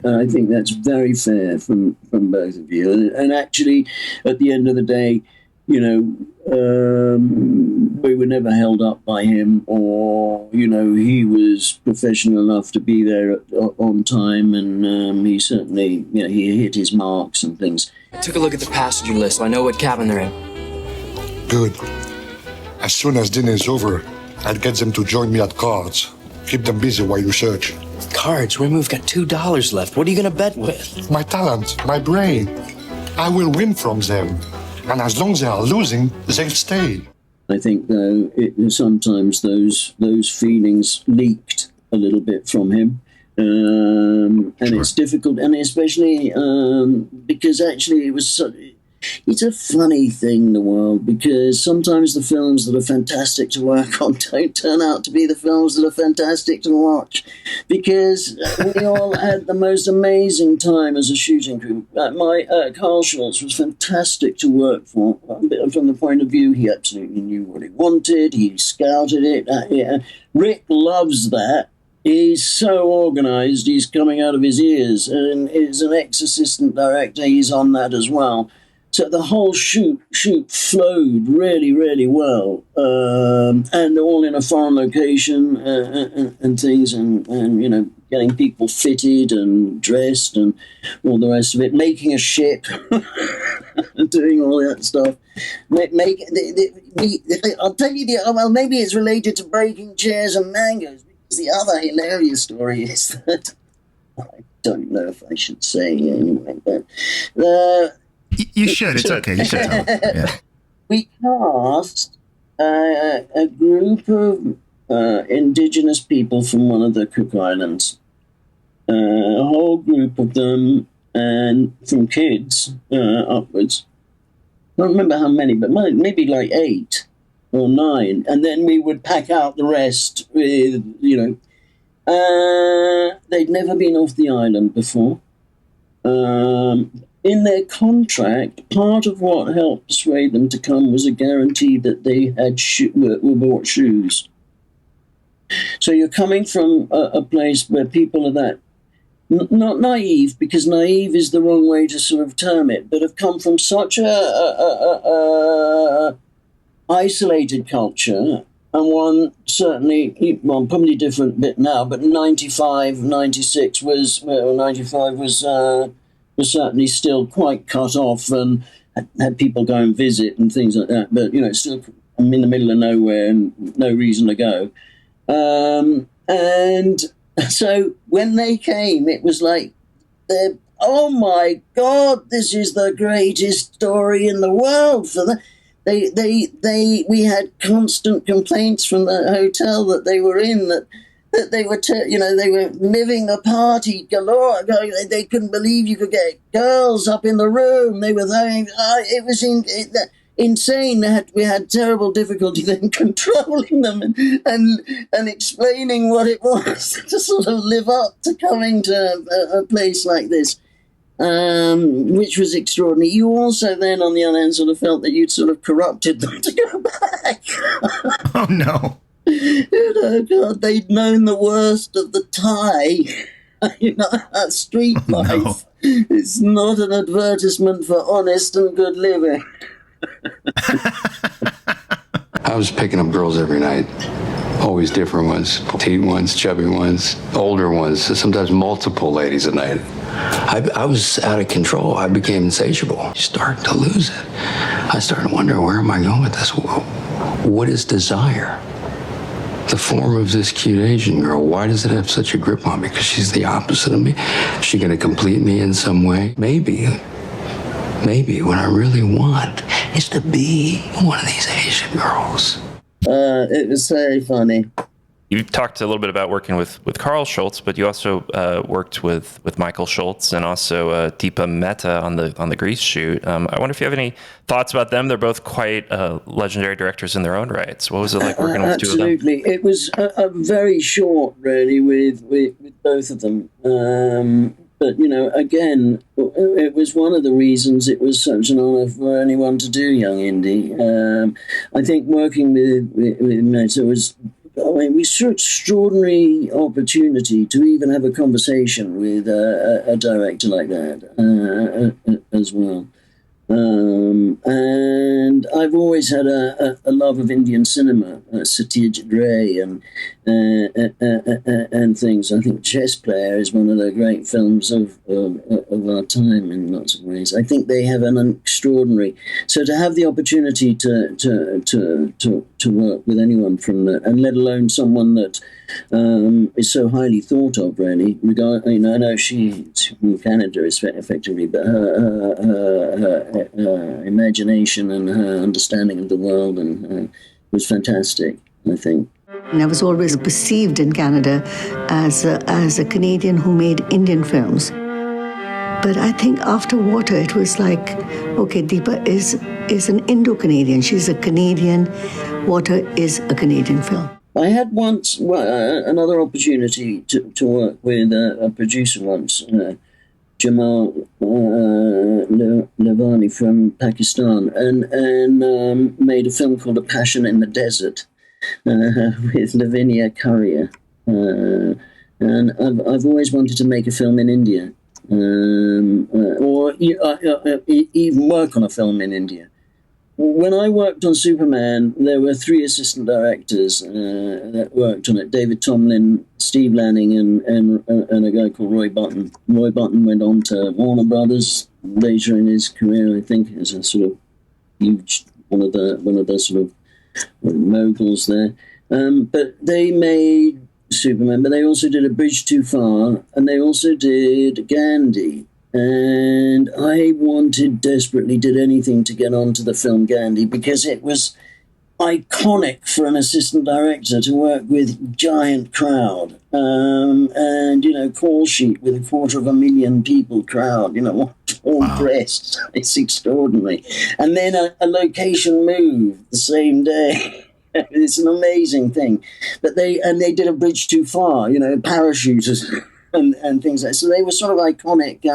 I think that's very fair from both of you. And actually, at the end of the day, you know, we were never held up by him, or you know, he was professional enough to be there on time, and he certainly, you know, he hit his marks and things. I took a look at the passenger list, so I know what cabin they're in. Good. As soon as dinner's over, I'll get them to join me at cards. Keep them busy while you search. Cards? We've got $2 left. What are you gonna bet with? My talent, my brain. I will win from them. And as long as they are losing, they'll stay. I think, though, sometimes those feelings leaked a little bit from him. And it's difficult, and especially because actually it's a funny thing, the world, because sometimes the films that are fantastic to work on don't turn out to be the films that are fantastic to watch, because we all had the most amazing time as a shooting crew. Carl Schultz was fantastic to work for. From the point of view, he absolutely knew what he wanted, he scouted it. Rick loves that. He's so organized, he's coming out of his ears, and as an ex-assistant director, he's on that as well. So the whole shoot flowed really, really well, and all in a foreign location and things, and you know, getting people fitted and dressed and all the rest of it, making a ship, doing all that stuff. I'll tell you well, maybe it's related to breaking chairs and mangoes. Because the other hilarious story is that I don't know if I should say anyway, but. You should. It's okay. You should tell. Yeah. We cast a group of indigenous people from one of the Cook Islands. A whole group of them, and from kids upwards. I don't remember how many, but maybe like 8 or 9. And then we would pack out the rest with, you know. They'd never been off the island before. In their contract, part of what helped persuade them to come was a guarantee that they had were bought shoes. So you're coming from a place where people are that, not naive, because naive is the wrong way to sort of term it, but have come from such a isolated culture, and one certainly, well, probably different bit now, but 95, 96 was, well, 95 was certainly still quite cut off, and had people go and visit and things like that. But, you know, still, I'm in the middle of nowhere and no reason to go. And so when they came, it was like, oh my God, this is the greatest story in the world for them. We had constant complaints from the hotel that they were in that they were, they were living a party galore. They couldn't believe you could get girls up in the room. They were saying, it was insane. We had terrible difficulty then controlling them and explaining what it was to sort of live up to coming to a place like this, which was extraordinary. You also then, on the other hand, sort of felt that you'd sort of corrupted them to go back. Oh, no. God, they'd known the worst of the Thai. Street life. No. It's not an advertisement for honest and good living. I was picking up girls every night. Always different ones. Petite ones, chubby ones, older ones, sometimes multiple ladies a night. I was out of control. I became insatiable. You start to lose it. I started to wonder, where am I going with this? What is desire? The form of this cute Asian girl, why does it have such a grip on me? Because she's the opposite of me? Is she going to complete me in some way? Maybe what I really want is to be one of these Asian girls. It was very funny. you talked a little bit about working with Carl Schultz, but you also worked with Michael Schultz and also Deepa Mehta on the Grease shoot. I wonder if you have any thoughts about them. They're both quite legendary directors in their own rights. What was it like working with the two of them? Absolutely. It was a very short, really, with both of them. But, again, it was one of the reasons it was such an honor for anyone to do Young Indy. I think working with Mehta was... it was an extraordinary opportunity to even have a conversation with a director like that as well. And I've always had a love of Indian cinema, Satyajit Ray and things. I think Chess Player is one of the great films of our time in lots of ways. I think they have an extraordinary. So to have the opportunity to work with anyone from that, and let alone someone that is so highly thought of, really. I know she's in Canada, effectively, but her imagination and her understanding of the world was fantastic, I think. And I was always perceived in Canada as a Canadian who made Indian films. But I think after Water, it was like, okay, Deepa is an Indo-Canadian. She's a Canadian. Water is a Canadian film. I had once another opportunity to work with a producer once, Jamal Lavani from Pakistan, and made a film called A Passion in the Desert with Lavinia Currier. And I've always wanted to make a film in India, or even work on a film in India. When I worked on Superman, there were 3 assistant directors that worked on it: David Tomlin, Steve Lanning, and a guy called Roy Button. Roy Button went on to Warner Brothers later in his career, I think, as a sort of huge one of the sort of moguls there. But they made Superman, but they also did A Bridge Too Far, and they also did Gandhi. And I did anything to get onto the film Gandhi, because it was iconic for an assistant director to work with giant crowd, and call sheet with 250,000 people crowd, all dressed. It's extraordinary. And then a location move the same day. It's an amazing thing. But they did A Bridge Too Far, parachuters. And things like that. So they were sort of iconic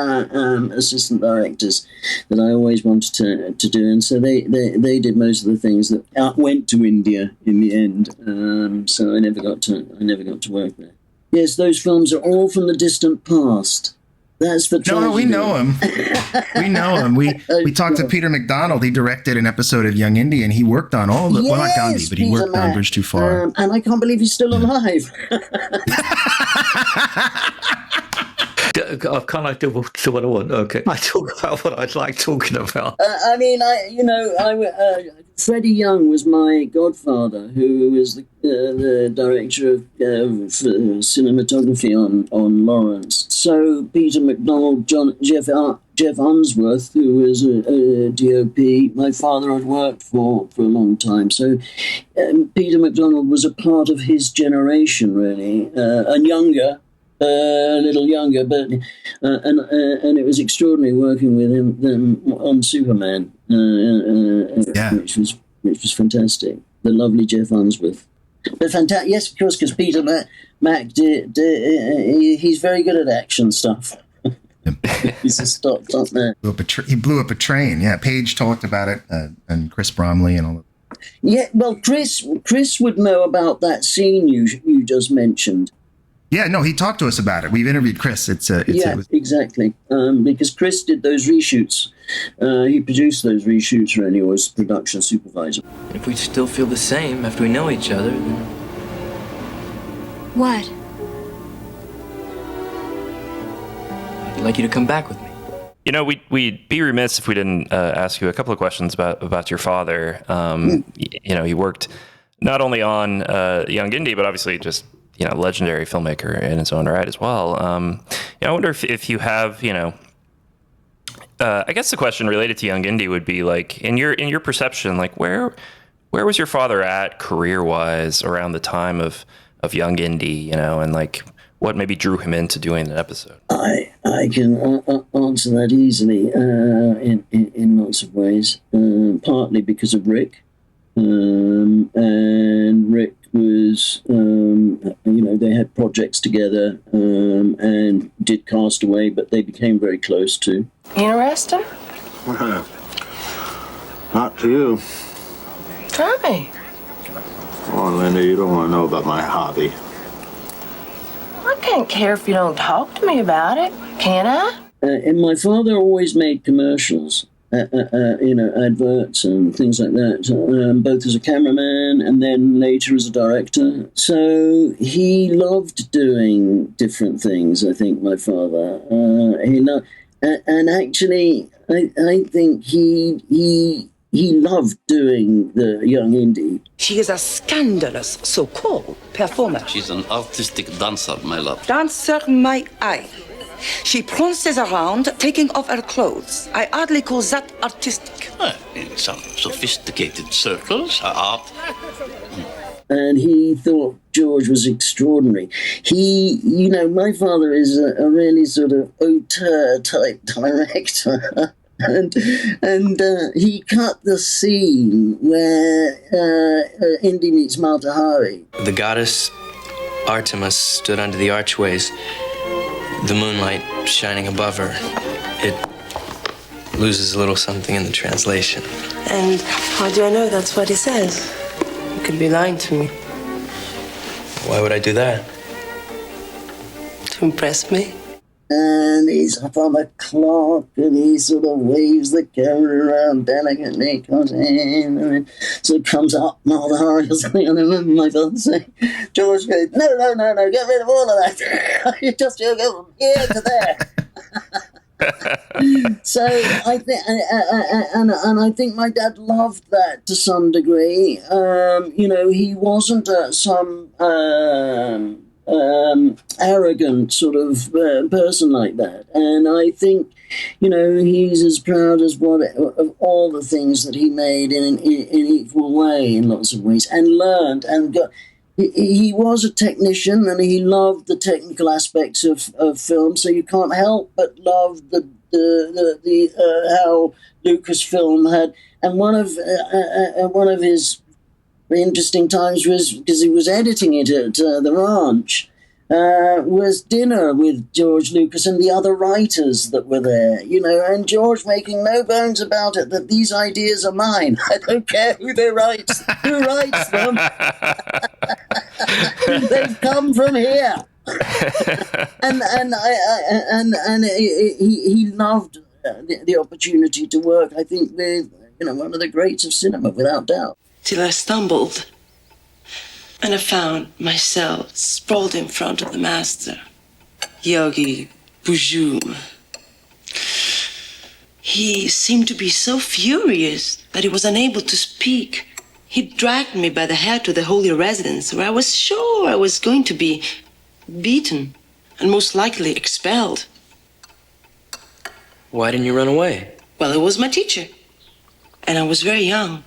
assistant directors that I always wanted to do, and so they did most of the things that went to India in the end. So I never got to work there. Yes, those films are all from the distant past. That's for tragedy. No, we know him. We know him. We talked to Peter McDonald. He directed an episode of Young Indy, and he worked on all the well, not Gandhi, but he worked on Bridge Too Far. And I can't believe he's still alive. Can't I do what I want? Okay, I talk about what I'd like talking about. Freddie Young was my godfather, who was the director of cinematography on Lawrence. So Peter McDonald, Jeff Unsworth, who was a DOP, my father had worked for a long time. So Peter McDonald was a part of his generation, really, and younger. A little younger, but and it was extraordinary working with them on Superman, which was fantastic. The lovely Jeff Unsworth, but fantastic. Yes, of course, because Peter Mac he's very good at action stuff. He's a top man. He blew up a train. Yeah, Paige talked about it, and Chris Bromley and all that. Yeah, well, Chris would know about that scene you just mentioned. Yeah, no, he talked to us about it. We've interviewed Chris. Exactly. Because Chris did those reshoots. He produced those reshoots, and he was production supervisor. If we still feel the same after we know each other, then... What? I'd like you to come back with me. We'd be remiss if we didn't ask you a couple of questions about your father. He worked not only on Young Indy, but obviously just legendary filmmaker in his own right as well. I wonder if you have, I guess the question related to Young Indy would be like, in your perception, like where was your father at career-wise around the time of Young Indy, you know, and like what maybe drew him into doing an episode? I can answer that easily in lots of ways. Partly because of Rick, and Rick was, they had projects together and did Castaway, but they became very close too. Interesting? Not to you. Try me. Oh, Linda, you don't want to know about my hobby. I can't care if you don't talk to me about it, can I? And my father always made commercials, adverts and things like that, both as a cameraman and then later as a director. So he loved doing different things, I think, my father. And actually, I think he loved doing the Young Indy. She is a scandalous so-called performer. She's an artistic dancer, my love. Dancer, my eye. She prances around, taking off her clothes. I hardly call that artistic. In some sophisticated circles, her art. And he thought George was extraordinary. My father is a really sort of auteur type director. And he cut the scene where Indy meets Mata Hari. The goddess Artemis stood under the archways, the moonlight shining above her. It loses a little something in the translation. And how do I know that's what he says? You could be lying to me. Why would I do that? To impress me? And he's up on the clock and he sort of waves the camera around delicately, comes in, and then sort of comes up, Mata Hari or something. And I remember my father saying, George goes, no, get rid of all of that. You just go from here to there. So I think, and I think my dad loved that to some degree. He wasn't some arrogant sort of person like that, and I think he's as proud as of all the things that he made in equal way in lots of ways, and learned and got. He was a technician and he loved the technical aspects of film, so you can't help but love the how Lucasfilm had. And one of his interesting times was because he was editing it at the ranch. Was dinner with George Lucas and the other writers that were there, and George making no bones about it that these ideas are mine. I don't care who writes them. They've come from here. and he loved the opportunity to work, I think, with one of the greats of cinema, without doubt. Till I stumbled. And I found myself sprawled in front of the master, Yogi Bujum. He seemed to be so furious that he was unable to speak. He dragged me by the hair to the holy residence, where I was sure I was going to be beaten and most likely expelled. Why didn't you run away? Well, it was my teacher, and I was very young.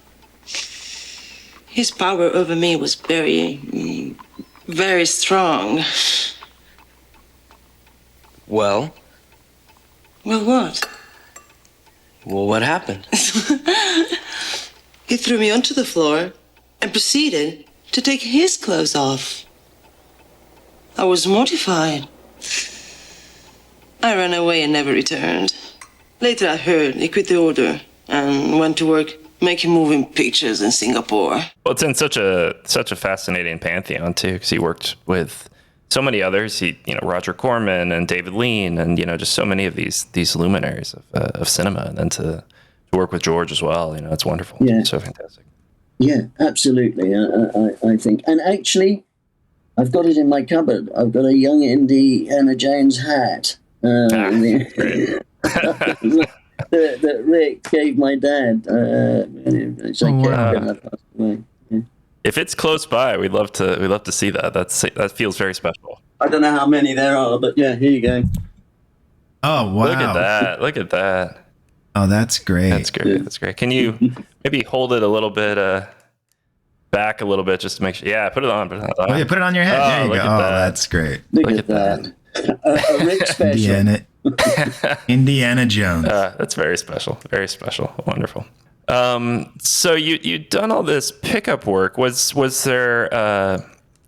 His power over me was very, very strong. Well? Well, what? Well, what happened? He threw me onto the floor and proceeded to take his clothes off. I was mortified. I ran away and never returned. Later I heard he quit the order and went to work making moving pictures in Singapore. Well, it's in such a fascinating pantheon too, because he worked with so many others. Roger Corman and David Lean, and just so many of these luminaries of cinema, and then to work with George as well. It's wonderful. Yeah. It's so fantastic. Yeah, absolutely. I think, and actually, I've got it in my cupboard. I've got a Young Indiana Jones hat. That Rick gave my dad. If it's close by, we'd love to see that. That feels very special. I don't know how many there are, but yeah, here you go. Oh wow! Look at that! Oh, that's great. That's great. Can you maybe hold it a little bit back a little bit just to make sure. Yeah, put it on. Oh, yeah, put it on your head. There you go. Oh, that's great. Look at that. A Rick special. Indiana Jones. That's very special. Very special. Wonderful. So you'd done all this pickup work. Was there?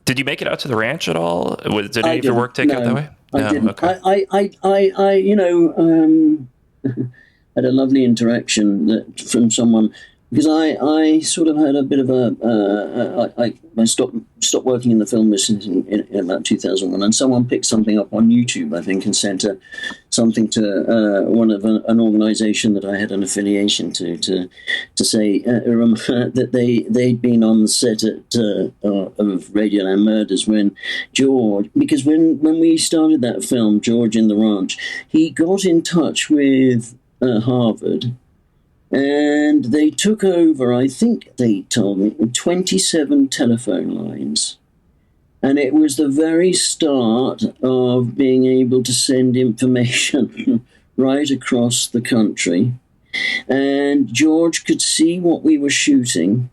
Did you make it out to the ranch at all? Did any of your work take out that way? I didn't. Okay. I had a lovely interaction from someone, because I sort of had a bit of I stopped working in the film business in about 2001, and someone picked something up on YouTube, I think, and sent something to one of an organization that I had an affiliation to say that they'd been on the set of Radioland Murders when George, because when we started that film, George in the Ranch, he got in touch with Harvard. And they took over, I think they told me, 27 telephone lines. And it was the very start of being able to send information right across the country. And George could see what we were shooting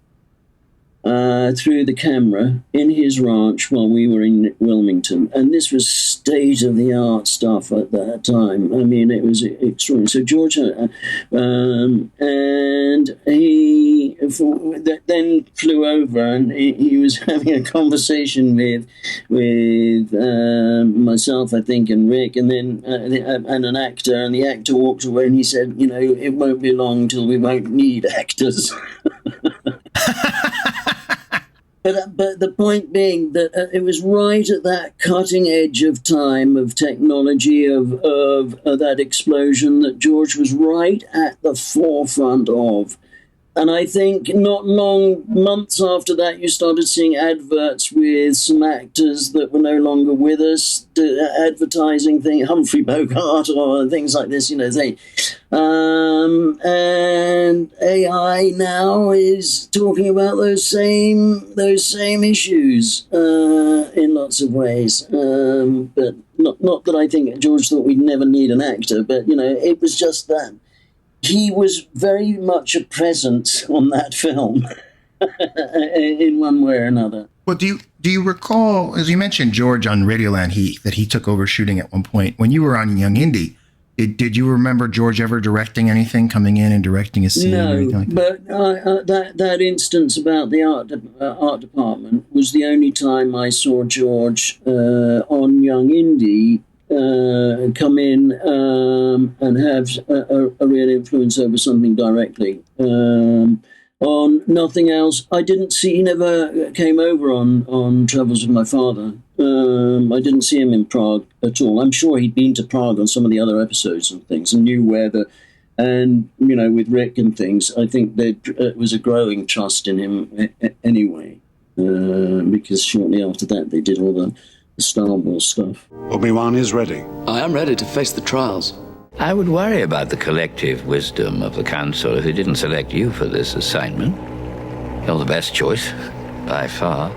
through the camera in his ranch while we were in Wilmington. And this was state-of-the-art stuff at that time. I mean, it was extraordinary. So George, and he then flew over, and he was having a conversation with myself, I think, and Rick, and then and an actor, and the actor walked away, and he said, it won't be long till we won't need actors. But the point being that it was right at that cutting edge of time, of technology, of that explosion that George was right at the forefront of. And I think not long, months after that, you started seeing adverts with some actors that were no longer with us, advertising things, Humphrey Bogart or things like this, and AI now is talking about those same issues in lots of ways. But not that I think George thought we'd never need an actor, but it was just that he was very much a presence on that film in one way or another. Well, do you recall, as you mentioned George on Radioland, that he took over shooting at one point when you were on Young Indy? Did you remember George ever directing anything, coming in and directing a scene? No, or anything like that? but that instance about the art department was the only time I saw George on Young Indy come in and have a real influence over something directly. On nothing else, I didn't see. He never came over on Travels with My Father. I didn't see him in Prague at all. I'm sure he'd been to Prague on some of the other episodes and things, and knew where and with Rick and things. I think there was a growing trust in him anyway, because shortly after that they did all the Star Wars stuff. Obi-Wan is ready. I am ready to face the trials. I would worry about the collective wisdom of the Council if they didn't select you for this assignment. You're the best choice, by far.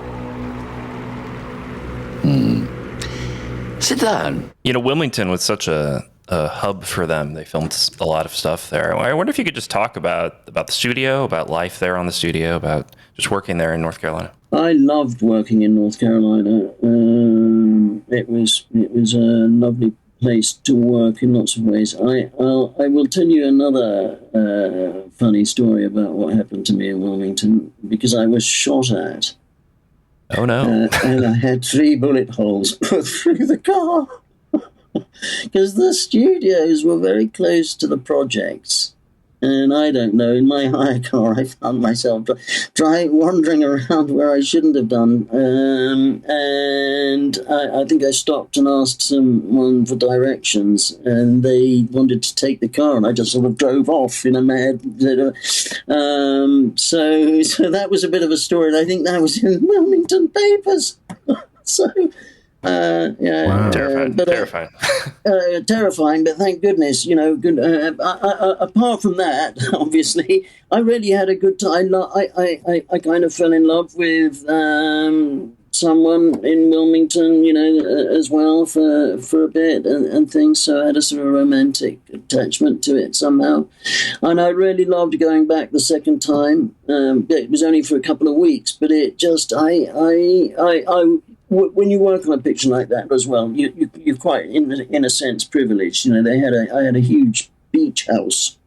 Sit down. Wilmington was such a hub for them. They filmed a lot of stuff there. I wonder if you could just talk about the studio, about life there on the studio, about just working there in North Carolina. I loved working in North Carolina. It was a lovely place to work in lots of ways. I will tell you another funny story about what happened to me in Wilmington, because I was shot at. Oh no! And I had 3 bullet holes put through the car because the studios were very close to the projects. And I don't know, in my hire car, I found myself wandering around where I shouldn't have done. And I think I stopped and asked someone for directions, and they wanted to take the car, and I just sort of drove off in a mad. So that was a bit of a story, and I think that was in Wilmington papers. Wow. Terrifying. Terrifying, but thank goodness, good. Apart from that, obviously, I really had a good time. I kind of fell in love with someone in Wilmington, as well for a bit and things. So I had a sort of romantic attachment to it somehow. And I really loved going back the second time. It was only for a couple of weeks, but it just, when you work on a picture like that as well, you're quite, in a sense, privileged. I had a huge beach house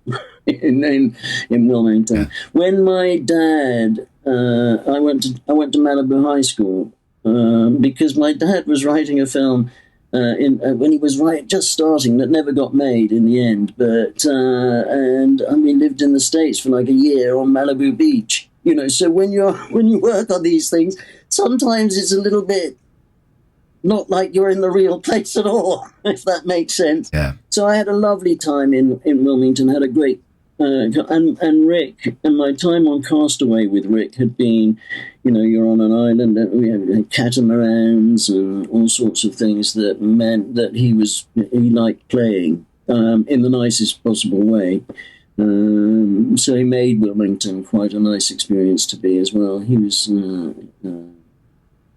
in Wilmington. Yeah. When my dad, I went to Malibu High School because my dad was writing a film when he was just starting that never got made in the end. But and we lived in the States for like a year on Malibu Beach. So when you work on these things, sometimes it's a little bit not like you're in the real place at all, if that makes sense. Yeah. So I had a lovely time in Wilmington, had a great, and Rick, and my time on Castaway with Rick had been, you're on an island, and we had catamarans and all sorts of things that meant that he liked playing in the nicest possible way. So he made Wilmington quite a nice experience to be as well. He was,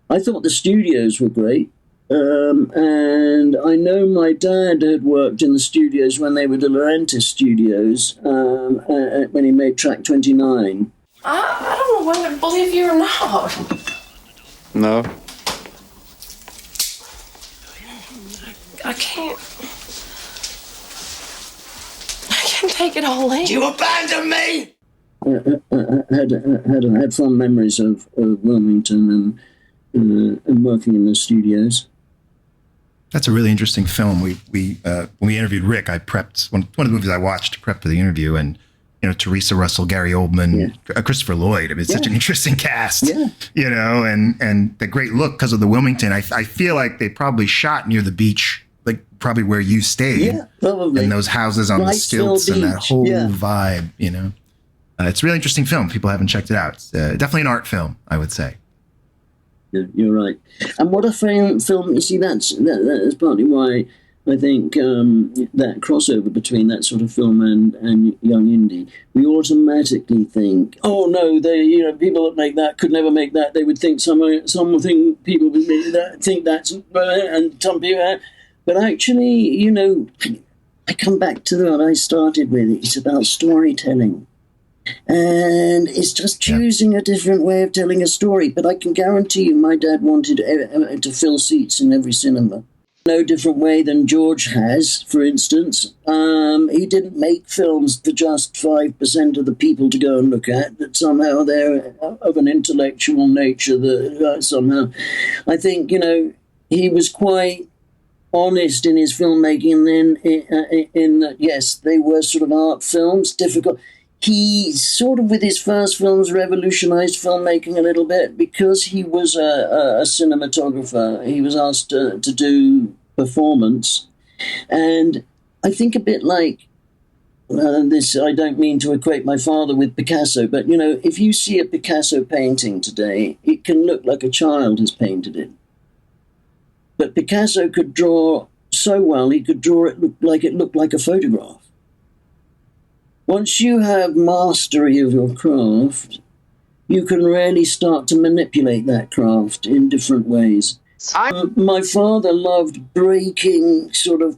I thought the studios were great. And I know my dad had worked in the studios when they were the Laurentis studios, when he made Track 29. I don't know whether to believe you or not. No. I can't take it all in. You abandoned me! I had fond memories of Wilmington and working in the studios. That's a really interesting film. We when we interviewed Rick, I prepped one of the movies I watched to prep for the interview, and Teresa Russell, Gary Oldman, Christopher Lloyd. I mean, it's such an interesting cast. Yeah. And the great look because of the Wilmington. I feel like they probably shot near the beach, like probably where you stayed. Yeah, probably. And those houses on the stilts and that whole vibe. It's a really interesting film. People haven't checked it out. It's definitely an art film, I would say. You're right. And what a film, you see, that's partly why I think that crossover between that sort of film and Young Indy, we automatically think, oh no, people that make that could never make that. They would think something people would think that's, and some people, but actually, I come back to what I started with. It's about storytelling. And it's just choosing a different way of telling a story. But I can guarantee you my dad wanted to fill seats in every cinema. No different way than George has, for instance. He didn't make films for just 5% of the people to go and look at, that somehow they're of an intellectual nature that somehow... I think, he was quite honest in his filmmaking, and then in that, yes, they were sort of art films, difficult... He sort of, with his first films, revolutionized filmmaking a little bit because he was a cinematographer. He was asked to do performance. And I think a bit like this, I don't mean to equate my father with Picasso, but, if you see a Picasso painting today, it can look like a child has painted it. But Picasso could draw so well, he could draw it looked like a photograph. Once you have mastery of your craft, you can really start to manipulate that craft in different ways. My father loved breaking sort of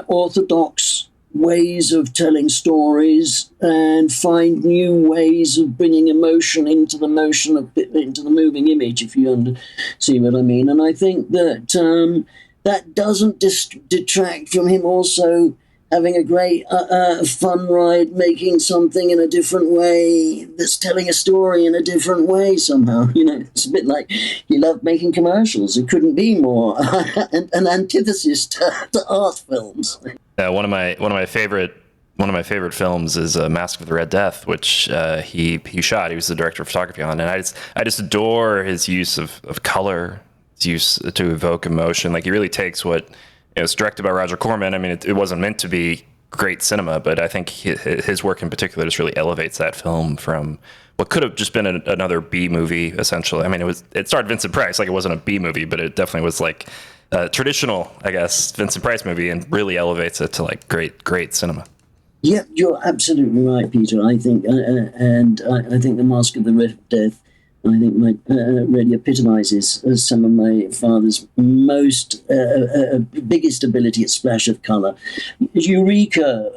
orthodox ways of telling stories and find new ways of bringing emotion into the moving image, if you see what I mean. And I think that that doesn't detract from him also having a great fun ride, making something in a different way, that's telling a story in a different way somehow. It's a bit like he loved making commercials. It couldn't be more an antithesis to art films. One of my favorite films is Mask of the Red Death, which he shot. He was the director of photography on, and I just adore his use of color, his use to evoke emotion. Like, he really takes what... It's directed by Roger Corman. I mean, it wasn't meant to be great cinema, but I think his work in particular just really elevates that film from what could have just been another B movie, essentially. I mean, it starred Vincent Price, like it wasn't a B movie, but it definitely was like a traditional, I guess, Vincent Price movie, and really elevates it to like great cinema. Yeah, you're absolutely right, Peter. I think, and I think The Mask of the Red Death think really epitomizes some of my father's most biggest ability at splash of color. Eureka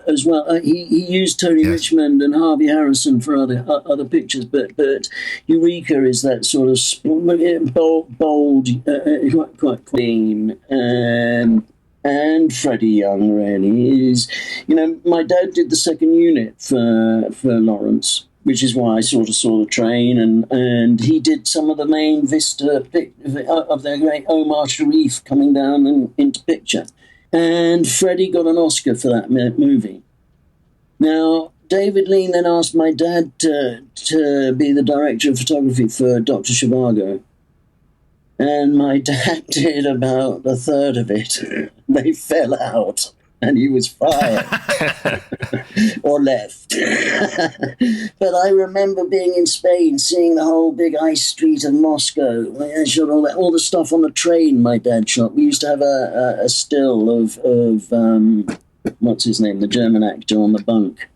as well. He used Tony Richmond and Harvey Harrison for other pictures, but Eureka is that sort of bold, quite clean. And Freddie Young really is, my dad did the second unit for Lawrence, which is why I sort of saw the train, and he did some of the main vista of the great Omar Sharif coming down into picture. And Freddie got an Oscar for that movie. Now, David Lean then asked my dad to be the director of photography for Dr. Zhivago. And my dad did about a third of it. They fell out, and he was fired or left. But I remember being in Spain, seeing the whole big ice street of Moscow. I shot all the stuff on the train my dad shot. We used to have a still of what's his name, the German actor on the bunk,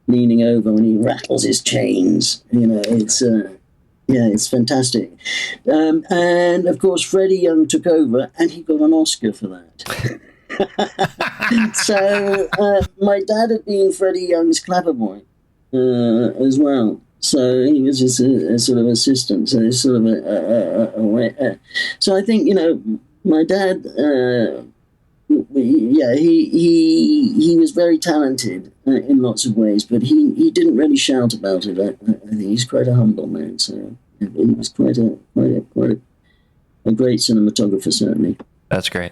leaning over when he rattles his chains. It's... Yeah, it's fantastic. And, of course, Freddie Young took over, and he got an Oscar for that. So my dad had been Freddie Young's clapper boy as well. So he was just a sort of assistant. So it's sort of so I think, my dad, he was very talented in lots of ways, but he didn't really shout about it. I think he's quite a humble man, so he was quite a great cinematographer, certainly. That's great.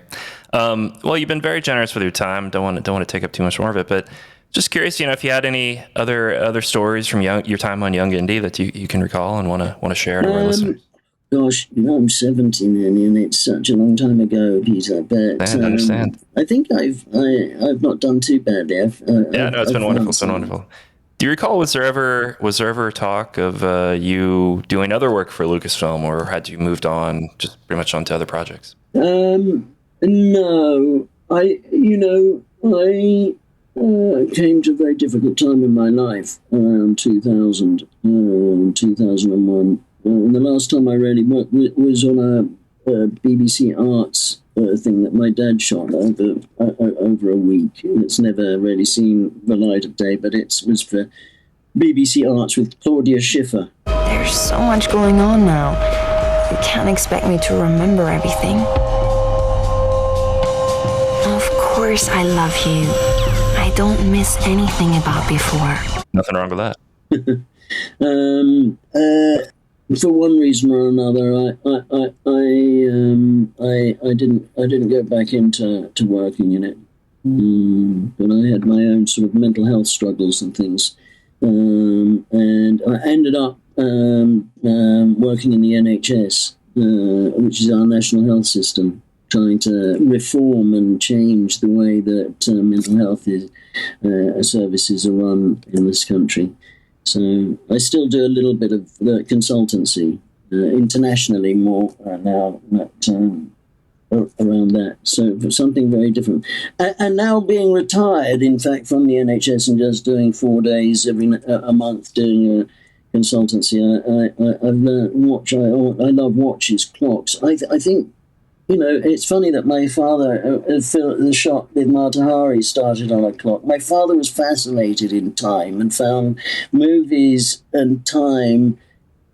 Well, you've been very generous with your time. Don't want to take up too much more of it, but just curious, if you had any other stories from your time on Young Indy that you can recall and want to share to our listeners. Gosh, I'm 70 now, and it's such a long time ago, Peter. But I understand. I think I've not done too badly. It's been wonderful. It's been wonderful. Do you recall, was there ever talk of you doing other work for Lucasfilm, or had you moved on just pretty much onto other projects? No, I came to a very difficult time in my life around 2000, 2001. And the last time I really worked was on a BBC Arts thing that my dad shot over a week. It's never really seen the light of day, but it was for BBC Arts with Claudia Schiffer. There's so much going on now. You can't expect me to remember everything. Of course I love you. I don't miss anything about before. Nothing wrong with that. For one reason or another, I didn't go back into working in it, but I had my own sort of mental health struggles and things, and I ended up working in the NHS, which is our national health system, trying to reform and change the way that mental health services are run in this country. So I still do a little bit of consultancy internationally more now around that. So for something very different. And now being retired, in fact, from the NHS and just doing 4 days a month doing a consultancy, I've learned watch. I love watches, clocks. I think, it's funny that my father, the shot with Mata Hari started on a clock. My father was fascinated in time and found movies and time,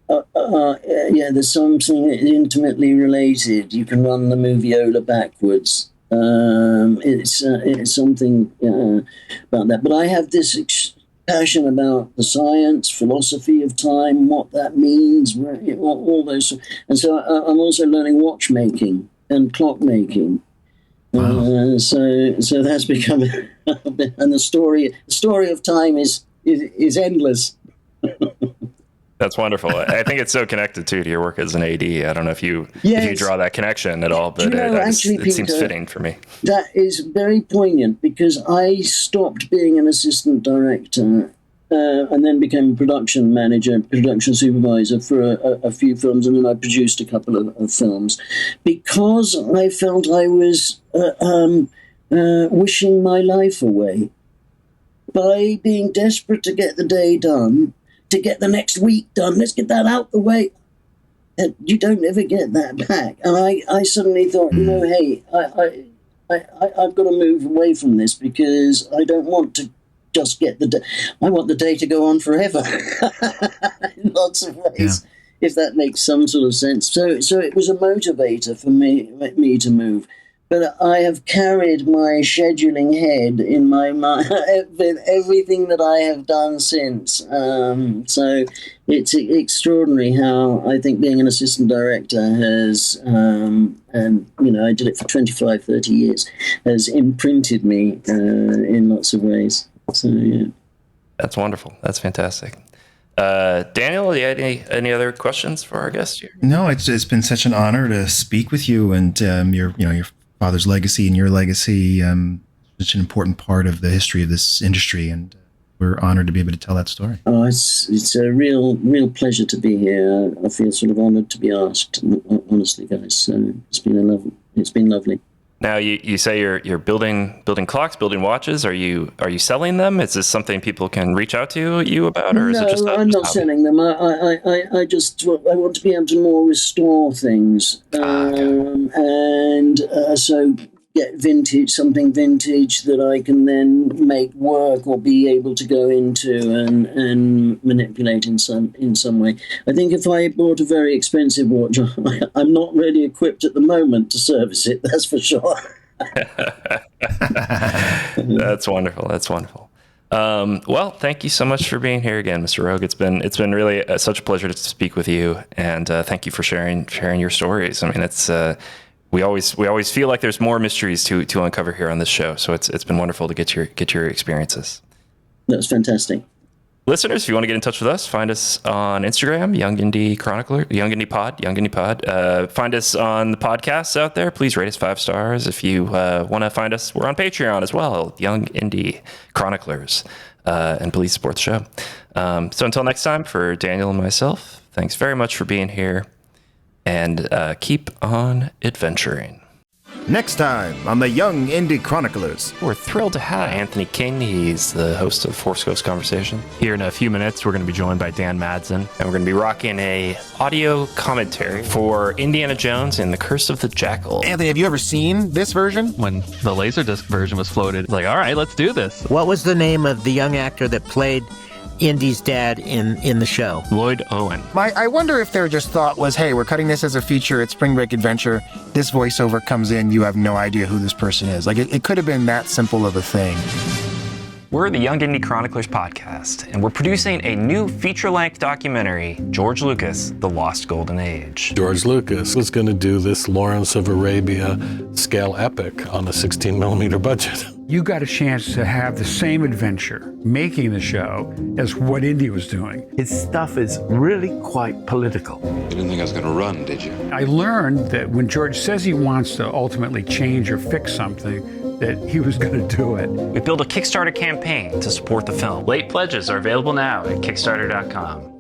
there's something intimately related. You can run the moviola backwards. It's something about that. But I have this passion about the science, philosophy of time, what that means, all those. And so I'm also learning watchmaking and clockmaking. Wow. So that's become and the story of time is endless. That's wonderful. I think it's so connected to your work as an AD. I don't know if you draw that connection at all, but it seems fitting for me. That is very poignant because I stopped being an assistant director and then became a production manager, production supervisor for a few films, and then I produced a couple of films because I felt I was wishing my life away by being desperate to get the day done. to get the next week done. Let's get that out the way. And you don't ever get that back. And I suddenly thought, hey, I've got to move away from this because I don't want to just get the day. I want the day to go on forever in lots of ways, if that makes some sort of sense. So it was a motivator for me to move. But I have carried my scheduling head in my mind with everything that I have done since. So it's extraordinary how I think being an assistant director has, and I did it for 25, 30 years, has imprinted me in lots of ways. So, yeah. That's wonderful. That's fantastic. Daniel, do you have any other questions for our guest here? No, it's been such an honor to speak with you, and your father's legacy and your legacy, such an important part of the history of this industry, and we're honored to be able to tell that story. Oh, it's a real pleasure to be here. I feel sort of honored to be asked, honestly, guys. So it's been lovely. Now you say you're building clocks, building watches. Are you selling them? Is this something people can reach out to you about, or is it just? I'm not selling them. I want to be able to more restore things, so get something vintage that I can then make work or be able to go into and manipulate in some way. I think if I bought a very expensive watch, I'm not really equipped at the moment to service it. That's for sure. That's wonderful. That's wonderful. Well, thank you so much for being here again, Mr. Roeg. It's been really such a pleasure to speak with you, and thank you for sharing your stories. I mean, it's. We always feel like there's more mysteries to uncover here on this show. So it's been wonderful to get your experiences. That's fantastic. Listeners, if you want to get in touch with us, find us on Instagram, Young Indy Chronicler, Young Indy Pod. Find us on the podcasts out there. Please rate us 5 stars. If you want to find us, we're on Patreon as well, Young Indy Chroniclers. And please support the show. So until next time, for Daniel and myself, thanks very much for being here. And keep on adventuring. Next time on the Young Indy Chroniclers. We're thrilled to have Anthony King. He's the host of Force Ghost Conversation. Here in a few minutes, we're going to be joined by Dan Madsen. And we're going to be rocking a audio commentary for Indiana Jones and the Curse of the Jackal. Anthony, have you ever seen this version? When the Laserdisc version was floated, like, all right, let's do this. What was the name of the young actor that played Indy's dad in the show? Lloyd Owen. I wonder if their just thought was, hey, we're cutting this as a feature at Spring Break Adventure. This voiceover comes in, you have no idea who this person is. Like, it could have been that simple of a thing. We're the Young Indy Chroniclers podcast, and we're producing a new feature-length documentary, George Lucas, The Lost Golden Age. George Lucas was going to do this Lawrence of Arabia scale epic on a 16-millimeter budget. You got a chance to have the same adventure making the show as what Indy was doing. His stuff is really quite political. You didn't think I was going to run, did you? I learned that when George says he wants to ultimately change or fix something, that he was going to do it. We built a Kickstarter campaign to support the film. Late pledges are available now at Kickstarter.com.